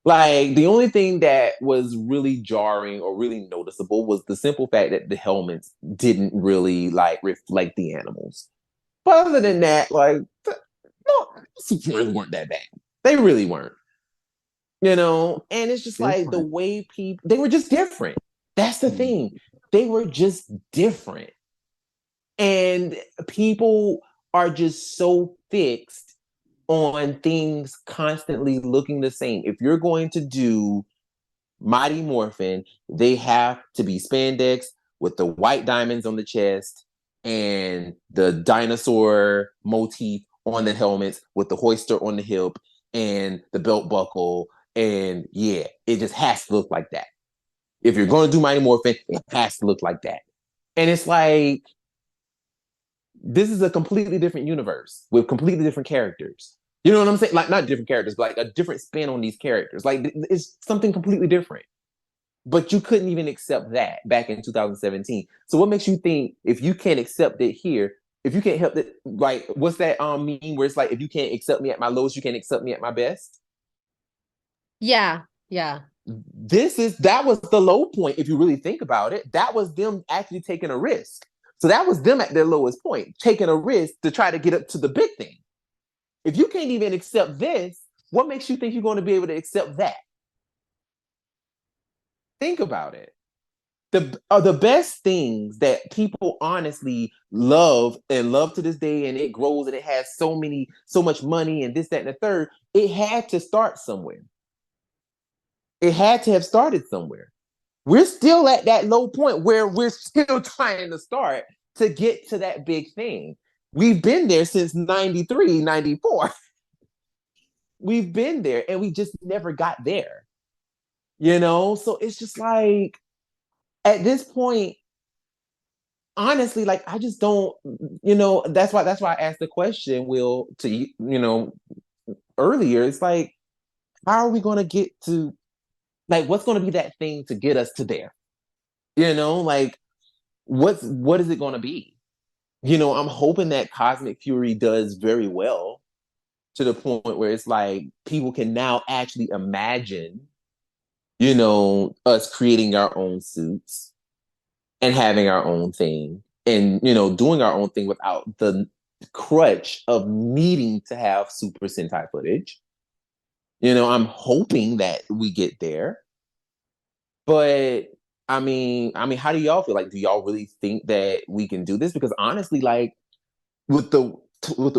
Like, the only thing that was really jarring or really noticeable was the simple fact that the helmets didn't really, like, reflect the animals. But other than that, like, no, suits really weren't that bad. They really weren't. And it's just like the Different. way people, they were just different. That's the Mm. thing. They were just different. And people are just so fixed on things constantly looking the same. If you're going to do Mighty Morphin, they have to be spandex with the white diamonds on the chest and the dinosaur motif on the helmets with the hoister on the hip and the belt buckle. And yeah, it just has to look like that. If you're going to do Mighty Morphin, it has to look like that. And it's like, this is a completely different universe with completely different characters. You know what I'm saying? Like, not different characters, but like a different spin on these characters. Like, it's something completely different. But you couldn't even accept that back in 2017. So what makes you think, if you can't accept it here, if you can't help it, like, what's that meme where it's like, if you can't accept me at my lowest, you can't accept me at my best? Yeah, yeah. That was the low point. If you really think about it, that was them actually taking a risk. So that was them at their lowest point, taking a risk to try to get up to the big thing. If you can't even accept this, what makes you think you're going to be able to accept that? Think about it. The best things that people honestly love and love to this day, and it grows and it has so much money and this, that, and the third, it had to start somewhere. It had to have started somewhere. We're still at that low point where we're still trying to start to get to that big thing. We've been there since 93, 94. We've been there and we just never got there. So it's just like at this point, honestly, like I just don't, that's why I asked the question, Will, to earlier. It's like, how are we gonna get to, like, what's gonna be that thing to get us to there? Like what is it gonna be? I'm hoping that Cosmic Fury does very well to the point where it's like people can now actually imagine, us creating our own suits and having our own thing and, doing our own thing without the crutch of needing to have Super Sentai footage. I'm hoping that we get there. But how do y'all feel? Like, do y'all really think that we can do this? Because honestly, like with the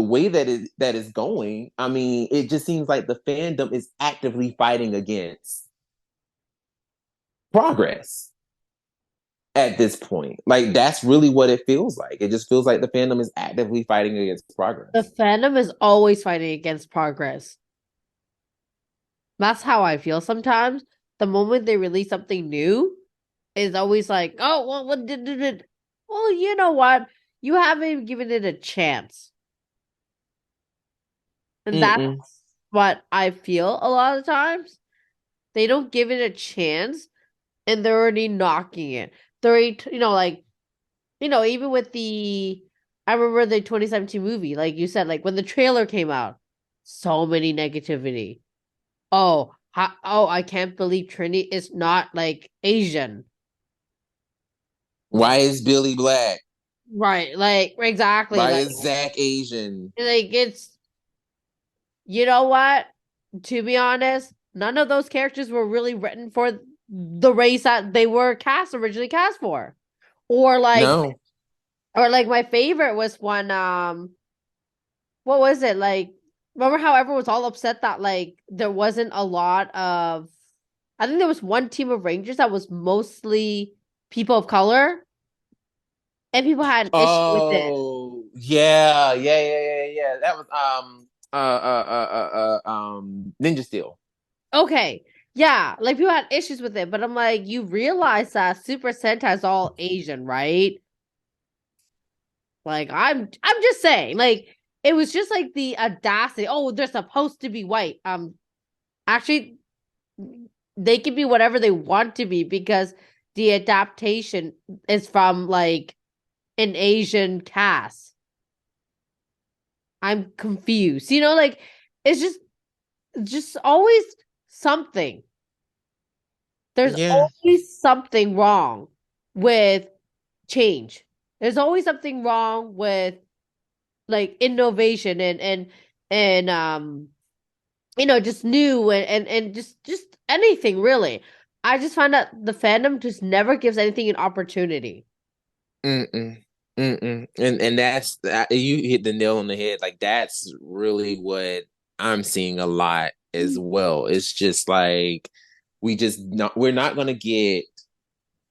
way that is going, it just seems like the fandom is actively fighting against progress at this point. Like that's really what it feels like. It just feels like the fandom is actively fighting against progress. The fandom is always fighting against progress. That's how I feel sometimes. The moment they release something new, is always like, oh, well, what did it? Well, you know what? You haven't even given it a chance. And that's Mm-mm. what I feel a lot of times. They don't give it a chance and they're already knocking it. They're already, even with I remember the 2017 movie, like you said, like when the trailer came out, so many negativity. I can't believe Trinity is not like Asian. Why is Billy black? Right, like exactly, Why like is Zach Asian? it's you know what? To be honest, none of those characters were really written for the race that they were originally cast for. Or like No. or like my favorite was one what was it? Like remember how everyone was all upset that like there wasn't a lot of I think there was one team of Rangers that was mostly people of color and people had an issue with it. Oh, yeah. That was Ninja Steel. Okay. Yeah, like people had issues with it, but I'm like, you realize that Super Sentai is all Asian, right? Like I'm just saying, like it was just like the audacity. Oh, they're supposed to be white. Actually, they can be whatever they want to be because the adaptation is from like an Asian cast. I'm confused. Like it's just always something. There's Yeah. always something wrong with change. There's always something wrong with like innovation and just new and just anything really. I just find that the fandom just never gives anything an opportunity. Mm-mm. Mm-mm. And that's you hit the nail on the head. Like that's really what I'm seeing a lot as well. It's just like we're not gonna get,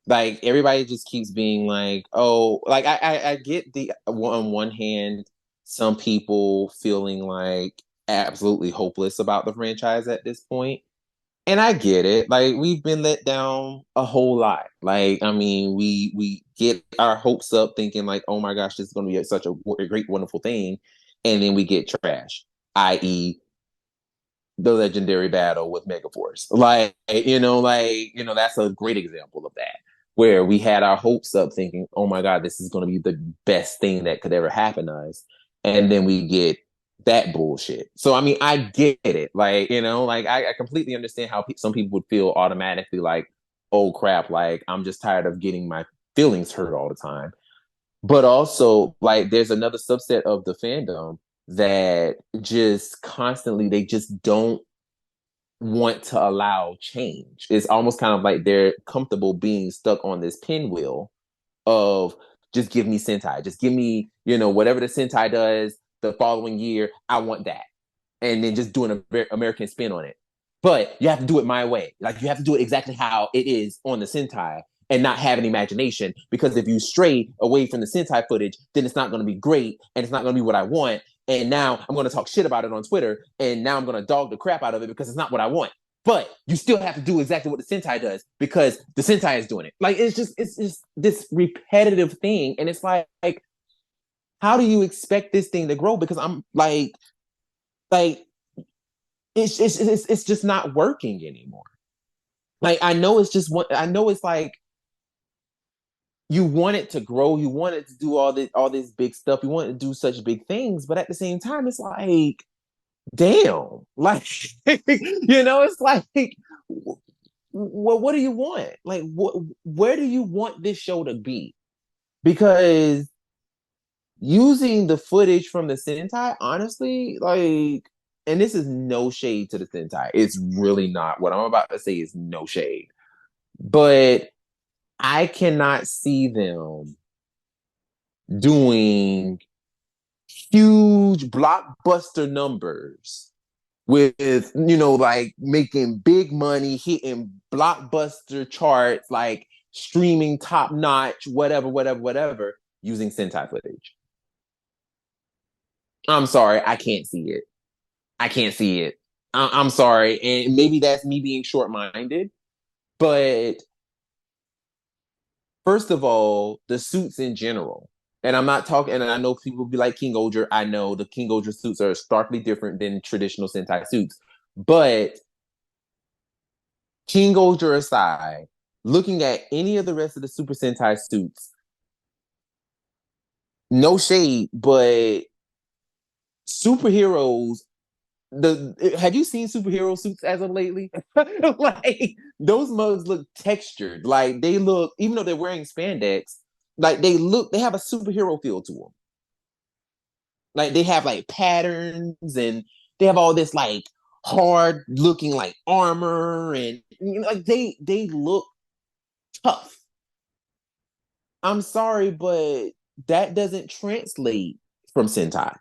like, everybody just keeps being like, oh, like I get the on one hand, some people feeling like absolutely hopeless about the franchise at this point. And I get it. Like we've been let down a whole lot. Like we get our hopes up thinking like, oh my gosh, this is going to be such a great, wonderful thing, and then we get trash, i.e., the legendary battle with Megaforce. That's a great example of that, where we had our hopes up thinking, oh my God, this is going to be the best thing that could ever happen to us. And then we get that bullshit. So, I get it. I completely understand how some people would feel automatically like, oh crap, like I'm just tired of getting my feelings hurt all the time. But also, like, there's another subset of the fandom that just constantly, they just don't want to allow change. It's almost kind of like they're comfortable being stuck on this pinwheel of just give me Sentai, just give me, whatever the Sentai does the following year, I want that. And then just doing an American spin on it. But you have to do it my way. Like you have to do it exactly how it is on the Sentai and not have an imagination. Because if you stray away from the Sentai footage, then it's not going to be great and it's not going to be what I want. And now I'm going to talk shit about it on Twitter. And now I'm going to dog the crap out of it because it's not what I want. but you still have to do exactly what the Sentai does because the Sentai is doing it. Like it's just this repetitive thing, and it's like how do you expect this thing to grow? Because I'm like it's just not working anymore. Like I know it's just what I know it's like you want it to grow, you want it to do all this big stuff, you want it to do such big things, but at the same time, it's like, damn, like it's like well, what do you want? Like where do you want this show to be? Because using the footage from the Sentai, honestly, like, and this is no shade to the Sentai. It's really not. What I'm about to say is no shade. But I cannot see them doing huge blockbuster numbers with, like making big money, hitting blockbuster charts, like streaming top notch, whatever, using Sentai footage. I'm sorry, I can't see it. I can't see it. I'm sorry, and maybe that's me being short minded, but first of all, the suits in general, and I'm not talking, and I know people be like King Oger. I know the King Oger suits are starkly different than traditional Sentai suits, but King Oger aside, looking at any of the rest of the Super Sentai suits, no shade, but superheroes have you seen superhero suits as of lately? Like those mugs look textured. Like they look, even though they're wearing spandex, like they have a superhero feel to them. Like they have like patterns and they have all this like hard looking like armor and like they look tough. I'm sorry, but that doesn't translate from Sentai.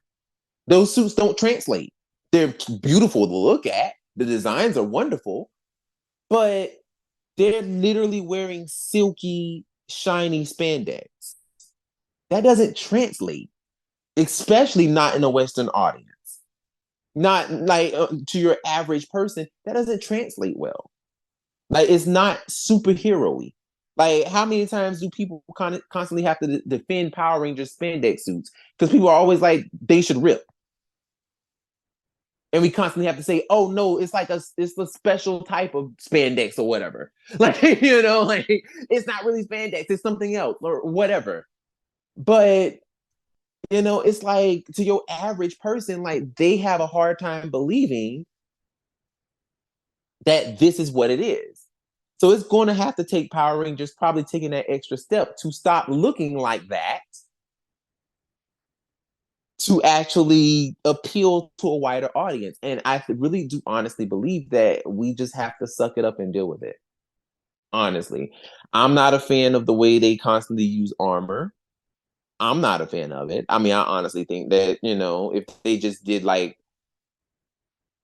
Those suits don't translate. They're beautiful to look at. The designs are wonderful, but they're literally wearing silky, shiny spandex. That doesn't translate, especially not in a Western audience. Not like to your average person, that doesn't translate well. Like it's not superhero-y. Like how many times do people constantly have to defend Power Rangers spandex suits? Because people are always like they should rip. And we constantly have to say, "Oh no, it's a special type of spandex or whatever." Like like it's not really spandex; it's something else or whatever. But it's like to your average person, like they have a hard time believing that this is what it is. So it's going to have to take Power Rangers probably taking that extra step to stop looking like that to actually appeal to a wider audience. And I really do honestly believe that we just have to suck it up and deal with it. Honestly, I'm not a fan of the way they constantly use armor. I'm not a fan of it. I mean, I honestly think that, if they just did like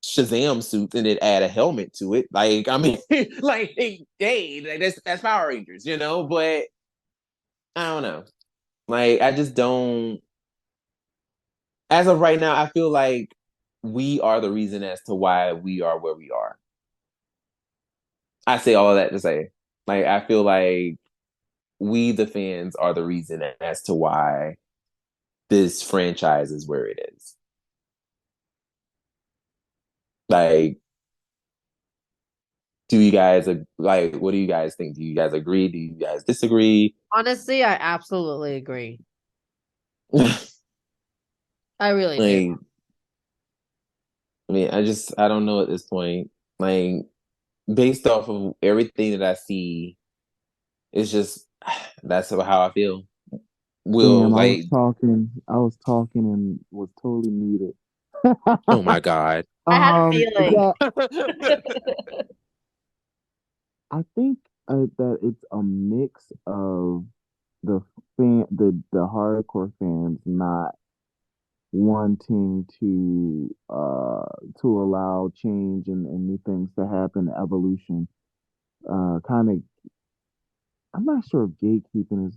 Shazam suits and then add a helmet to it, like, I mean, like, hey, like, that's Power Rangers, but I don't know. Like, I just don't, as of right now, I feel like we are the reason as to why we are where we are. I say all of that to say, like, I feel like we, the fans, are the reason as to why this franchise is where it is. Like, do you guys like? What do you guys think? Do you guys agree? Do you guys disagree? Honestly, I absolutely agree. I really Like, do. I mean, I don't know at this point. Like, based off of everything that I see, it's just that's how I feel. Will Damn, like, I was talking and was totally muted. oh my god. I had a feeling. Yeah, I think that it's a mix of the hardcore fans not wanting to allow change and new things to happen, evolution. Kind of, I'm not sure if gatekeeping is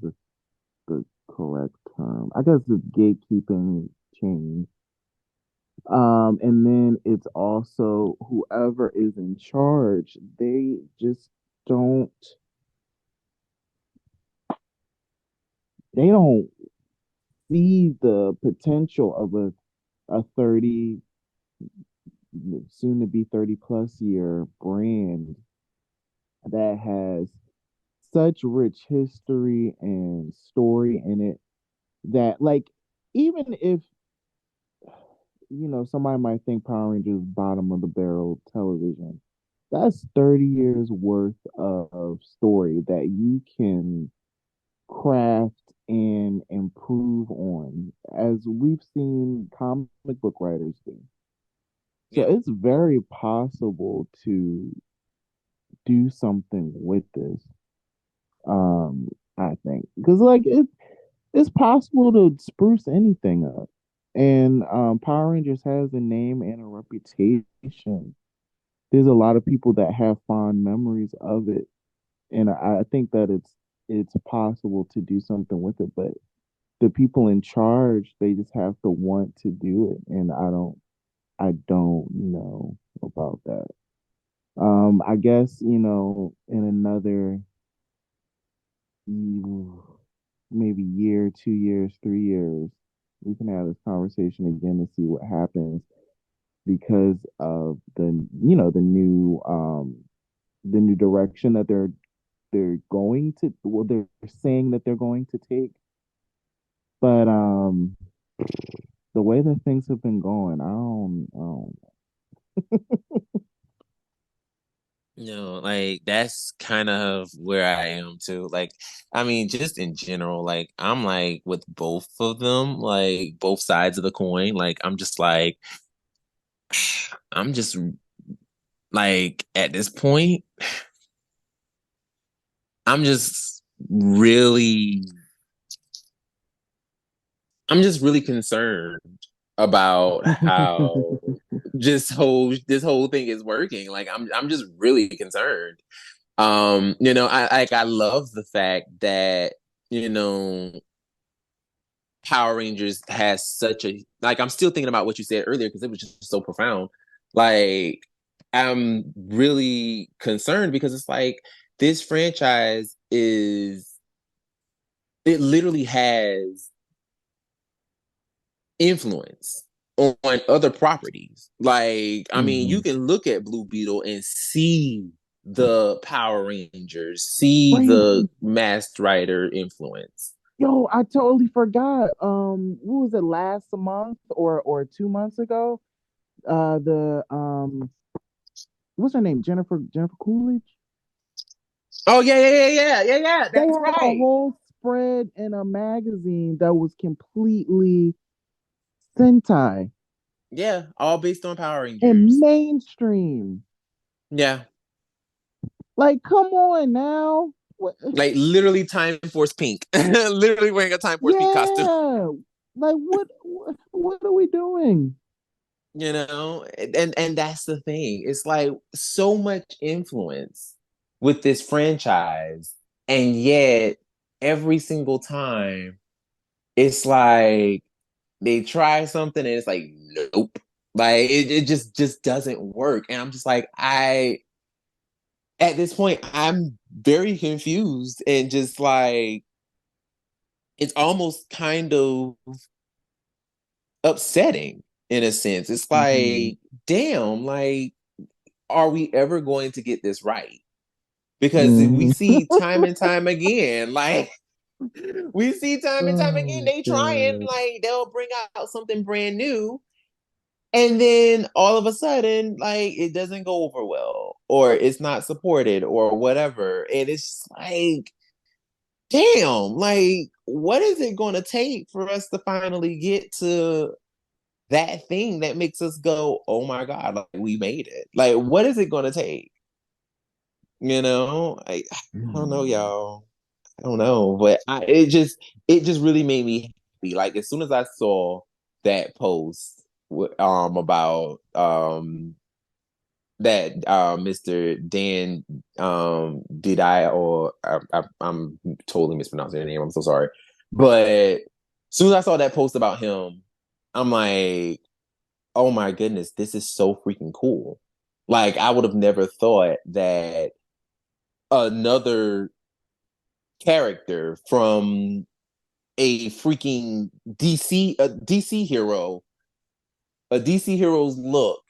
the correct term. I guess the gatekeeping change. And then it's also whoever is in charge, they just don't they don't see the potential of a 30, soon to be 30 plus year brand that has such rich history and story in it, that like, even if somebody might think Power Rangers bottom of the barrel television, that's 30 years worth of story that you can craft and improve on, as we've seen comic book writers do. So Yeah. it's very possible to do something with this. Um, I think, because like it's possible to spruce anything up, and Power Rangers has a name and a reputation. There's a lot of people that have fond memories of it, and I think that it's possible to do something with it, but the people in charge, they just have to want to do it, and I don't know about that. I guess, in another maybe year, 2 years, 3 years, we can have this conversation again to see what happens, because of the new direction that they're going to, well, they're saying that they're going to take. But the way that things have been going, No, like that's kind of where I am too. Like, I mean, just in general, like I'm like with both of them, like both sides of the coin. Like I'm just like I'm just like at this point, I'm just really I'm just really concerned about how this whole thing is working. Like I'm just really concerned. I love the fact that, you know, Power Rangers has such a like I'm still thinking about what you said earlier because it was just so profound. Like I'm really concerned because it's like this franchise is it literally has influence on other properties. Like, I mean, you mhm. can look at Blue Beetle and see the Power Rangers, see Wait, the Masked Rider influence. yo, I totally forgot. What was it, last month or 2 months ago? The what's her name? Jennifer Coolidge. Oh yeah. They That's had a right. whole spread in a magazine that was completely Sentai Yeah, all based on Power and Rangers. mainstream. Yeah, Like, come on now. What? like literally Time Force Pink, literally wearing a Time Force Pink costume. Yeah. Like, what are we doing? And that's the thing. It's like so much influence with this franchise, and yet every single time it's like they try something and it's like nope, like it just doesn't work. And I'm just like, I at this point I'm very confused and just like it's almost kind of upsetting in a sense. It's Mhm. like, damn, like, are we ever going to get this right? Because we Mhm. see time and time again, like we see time and time again, Oh they trying, God. like they'll bring out something brand new, and then all of a sudden, like it doesn't go over well, or it's not supported, or whatever. And it's like, damn, like what is it going to take for us to finally get to that thing that makes us go, oh my God, like we made it? Like, what is it going to take? I don't know, Hmm. y'all. I don't know, but it just really made me happy. Like as soon as I saw that post about that Mr. Dan did I or I'm totally mispronouncing the name. I'm so sorry. But as soon as I saw that post about him, I'm like, oh my goodness, this is so freaking cool. Like I would have never thought that another character from a freaking DC hero, a DC hero's look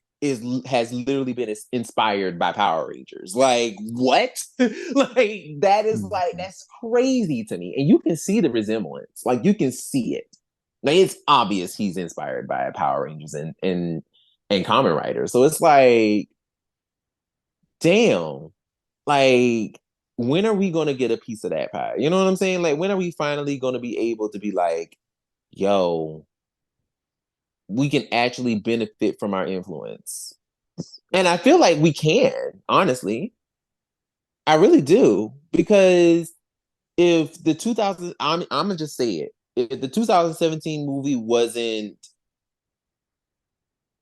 has literally been inspired by Power Rangers. Like what? Like that is like Mhm. that's crazy to me. And you can see the resemblance. Like you can see it. Like it's obvious he's inspired by Power Rangers and Kamen Rider. So it's like, damn. Like when are we gonna get a piece of that pie? You know what I'm saying? Like when are we finally gonna be able to be like, yo, we can actually benefit from our influence? And I feel like we can, honestly. I really do. Because if the 2000, I'm gonna just say it. If the 2017 movie wasn't,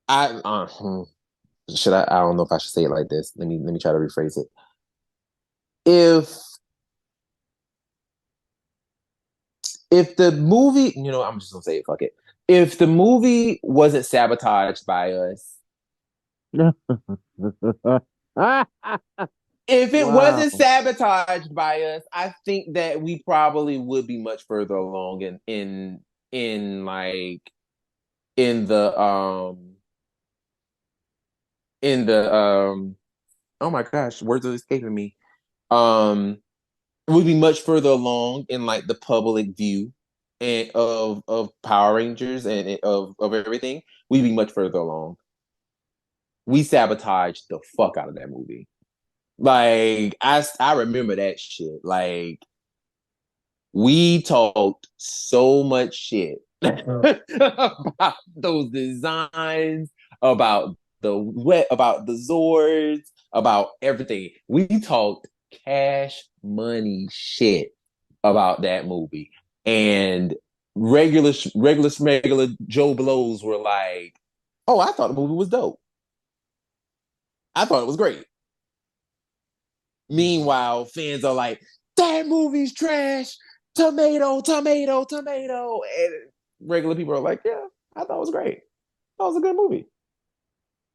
I should I don't know if I should say it like this. Let me try to rephrase it. If the movie, I'm just gonna say it, fuck it. If the movie wasn't sabotaged by us, if it Wow. wasn't sabotaged by us, I think that we probably would be much further along in like in the in the oh my gosh, words are escaping me. Um would be much further along in like the public view and of Power Rangers and of everything. We'd be much further along. We sabotaged the fuck out of that movie. Like I remember that shit. Like we talked so much shit about those designs, about the Zords, about everything. We talked cash money shit about that movie. And regular Joe Blows were like, "Oh, I thought the movie was dope. I thought it was great." Meanwhile, fans are like, that movie's trash. Tomato, tomato, tomato. And regular people are like, yeah, I thought it was great. That was a good movie.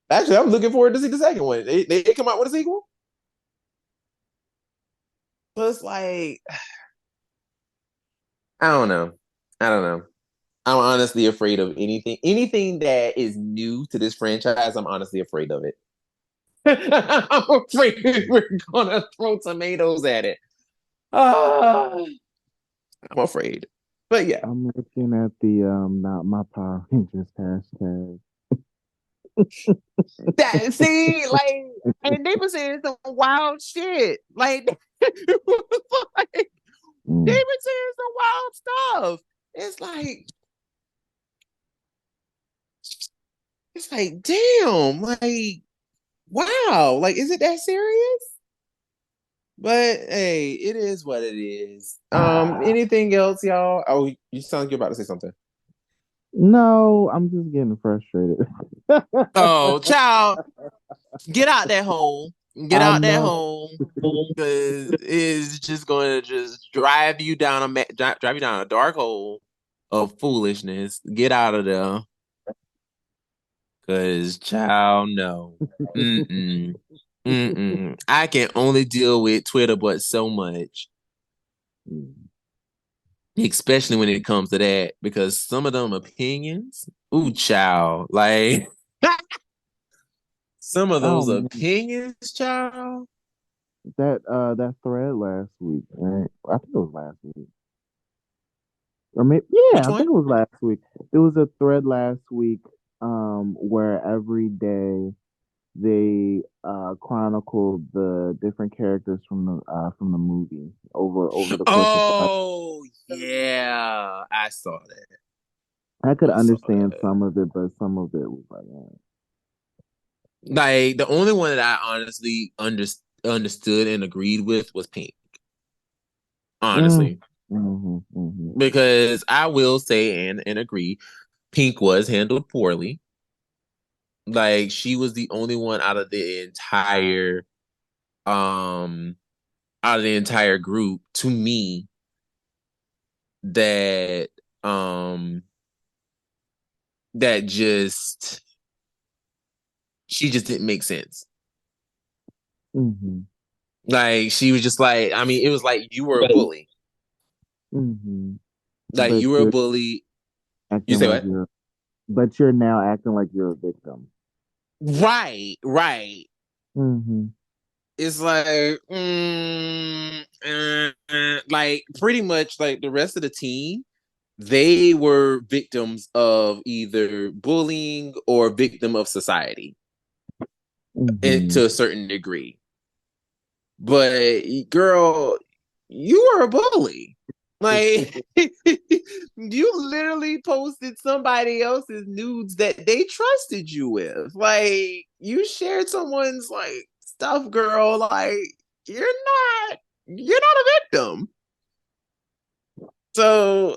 Actually, I'm looking forward to see the second one. They come out with a sequel. But it's like, I don't know. I don't know. I'm honestly afraid of anything. Anything that is new to this franchise, I'm honestly afraid of it. I'm afraid we're gonna throw tomatoes at it. Uh, I'm afraid. But yeah. I'm looking at the not my Power Rangers hashtag. That see, like, and they were saying some wild shit. Like, like they Mm. were saying some wild stuff. It's like, damn, like, wow, like, is it that serious? But hey, it is what it is. Anything else, y'all? Oh, you sound like you're about to say something. No, I'm just getting frustrated. Oh, child, get out that hole. Get I out that know. hole. Because it's just going to just drive you down a dark hole of foolishness. Get out of there. Because, child, no. Mm-mm. Mm-mm. I can only deal with Twitter, but so much. Especially when it comes to that. Because some of them opinions, ooh, child. Like, some of Oh those man, opinions, child. that thread last week, right? I think it was last week. Or maybe Which yeah, I think one? it was last week. There was a thread last week where every day they chronicled the different characters from the movie over the course of 5. Oh, yeah. I saw that. I could I saw understand that. some of it, but some of it was like, Like the only one that I honestly understood and agreed with was Pink. mm, Honestly, mm-hmm. because I will say and agree, Pink was handled poorly. Like she was the only one um out of the entire group to me that um that just she just didn't make sense. Mm-hmm. Like she was just like, I mean, it was like you were a bully. Mm-hmm. Like But you were a you're bully. You acting say like what? but you're now acting like you're a victim. Right, right. Mm-hmm. It's like, like pretty much like the rest of the team, they were victims of either bullying or victim of society Mm-hmm. to a certain degree. But girl, you were a bully. Like you literally posted somebody else's nudes that they trusted you with. Like you shared someone's like stuff, girl. Like you're you're not a victim. So,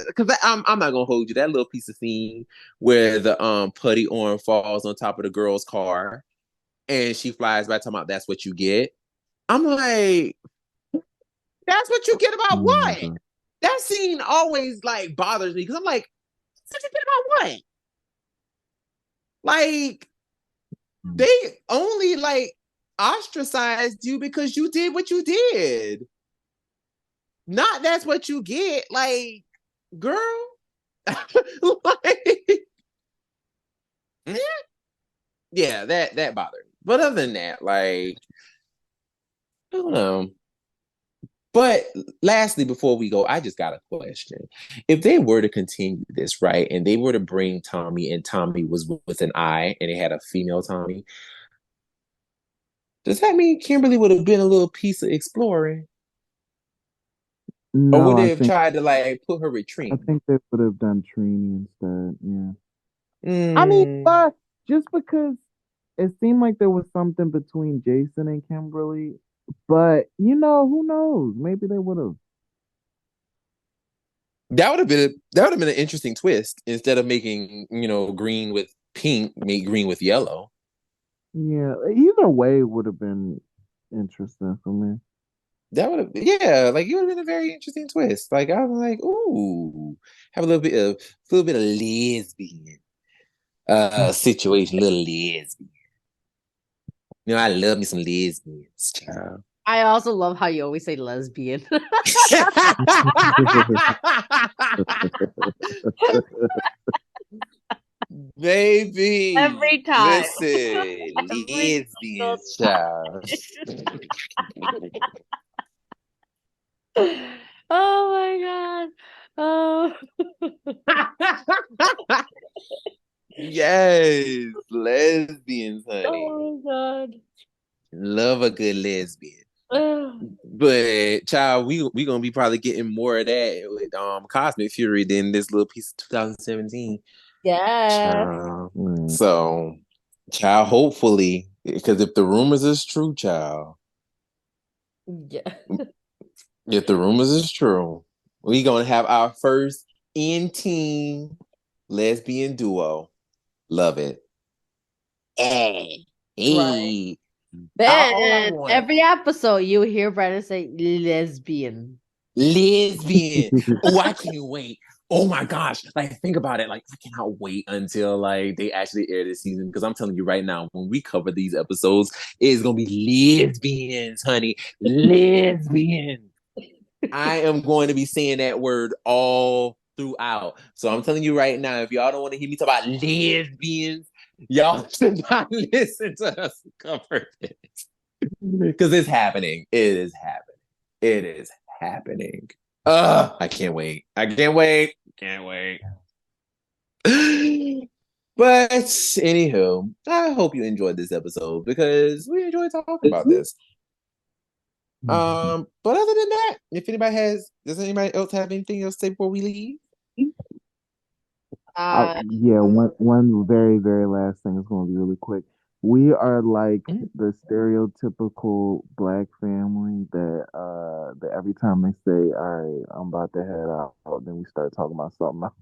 because I'm not gonna hold you. That little piece of scene where the putty on falls on top of the girl's car, and she flies by talking about that's what you get. I'm like, that's what you get about what? Mm-hmm. That scene always like bothers me because I'm like, that's what you get about what? Like, they only like ostracized you because you did what you did. Not that's what you get. Like, girl. Like, yeah, that bothered me. But other than that, like, I don't know. But lastly, before we go, I just got a question. If they were to continue this, right, and they were to bring Tommy, and Tommy was with an I, and they had a female Tommy, does that mean Kimberly would have been a little piece of exploring? Or would No, they have tried to like put her with I Trini? think they would have done Trini instead. Yeah. I mean, Mm, but just because it seemed like there was something between Jason and Kimberly, but who knows? Maybe they would have. that would have been an interesting twist. Instead of making, green with pink, make green with yellow. Yeah, either way would have been interesting for me. That would have, yeah, like it would have been a very interesting twist. Like I was like, ooh, have a little bit of lesbian situation, little lesbian. I love me some lesbians, child. I also love how you always say lesbian. Baby, Every time. listen, Every single lesbians, child. Oh my god. Oh. Yes, lesbians, honey. Oh my god. Love a good lesbian. Ugh. But child, we gonna be probably getting more of that with Cosmic Fury than this little piece of 2017. Yeah. Child. So, child, hopefully, because if the rumors is true, child, Yeah. if the rumors is true, we gonna have our first in-team lesbian duo. Love it. Hey, Right. hey. Then every episode you hear Brandon say lesbian. Lesbian. Oh, I can't wait. Oh my gosh. Like, think about it. Like, I cannot wait until like they actually air this season. Because I'm telling you right now, when we cover these episodes, it's gonna be lesbians, honey. Lesbians. I am going to be saying that word all throughout. So I'm telling you right now, if y'all don't want to hear me talk about lesbians, y'all should not listen to us cover this. Because it's happening. It is happening. It is happening. I can't wait. I can't wait. Can't wait. But anywho, I hope you enjoyed this episode because we enjoyed talking about this. But other than that, if does anybody else have anything else to say before we leave? Yeah, one very, very last thing is going to be really quick. We are like the stereotypical black family that every time they say, "All right, I'm about to head out," then we start talking about something else.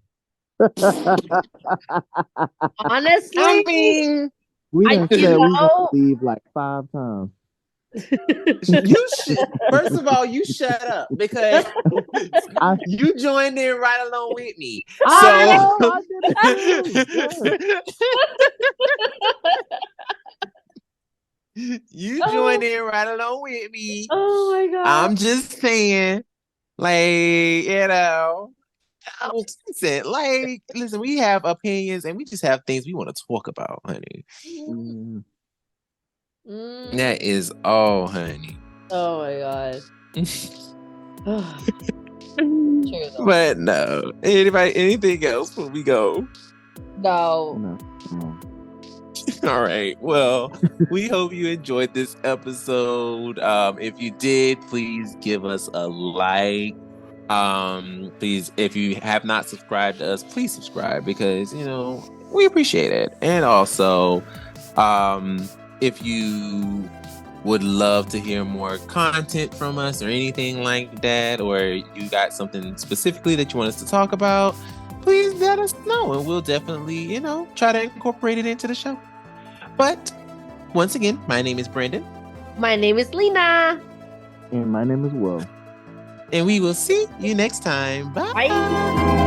Honestly, I mean, we I done do said we gonna know. leave like 5 times. you should. First of all, you shut up because I you joined in right along with me. know, I did it too. You join in right along with me. Oh my God. I'm just saying, like, listen, we have opinions and we just have things we want to talk about, honey. Mm. That is all, honey. Oh my God. True, though. But no. Anything else before we go? No. No. All right. Well, we hope you enjoyed this episode. If you did, please give us a like. Please, if you have not subscribed to us, please subscribe because we appreciate it. And also, if you would love to hear more content from us or anything like that, or you got something specifically that you want us to talk about, please let us know and we'll definitely, try to incorporate it into the show. But once again, my name is Brandon. My name is Lena. And my name is Will. And we will see you next time. Bye. Bye.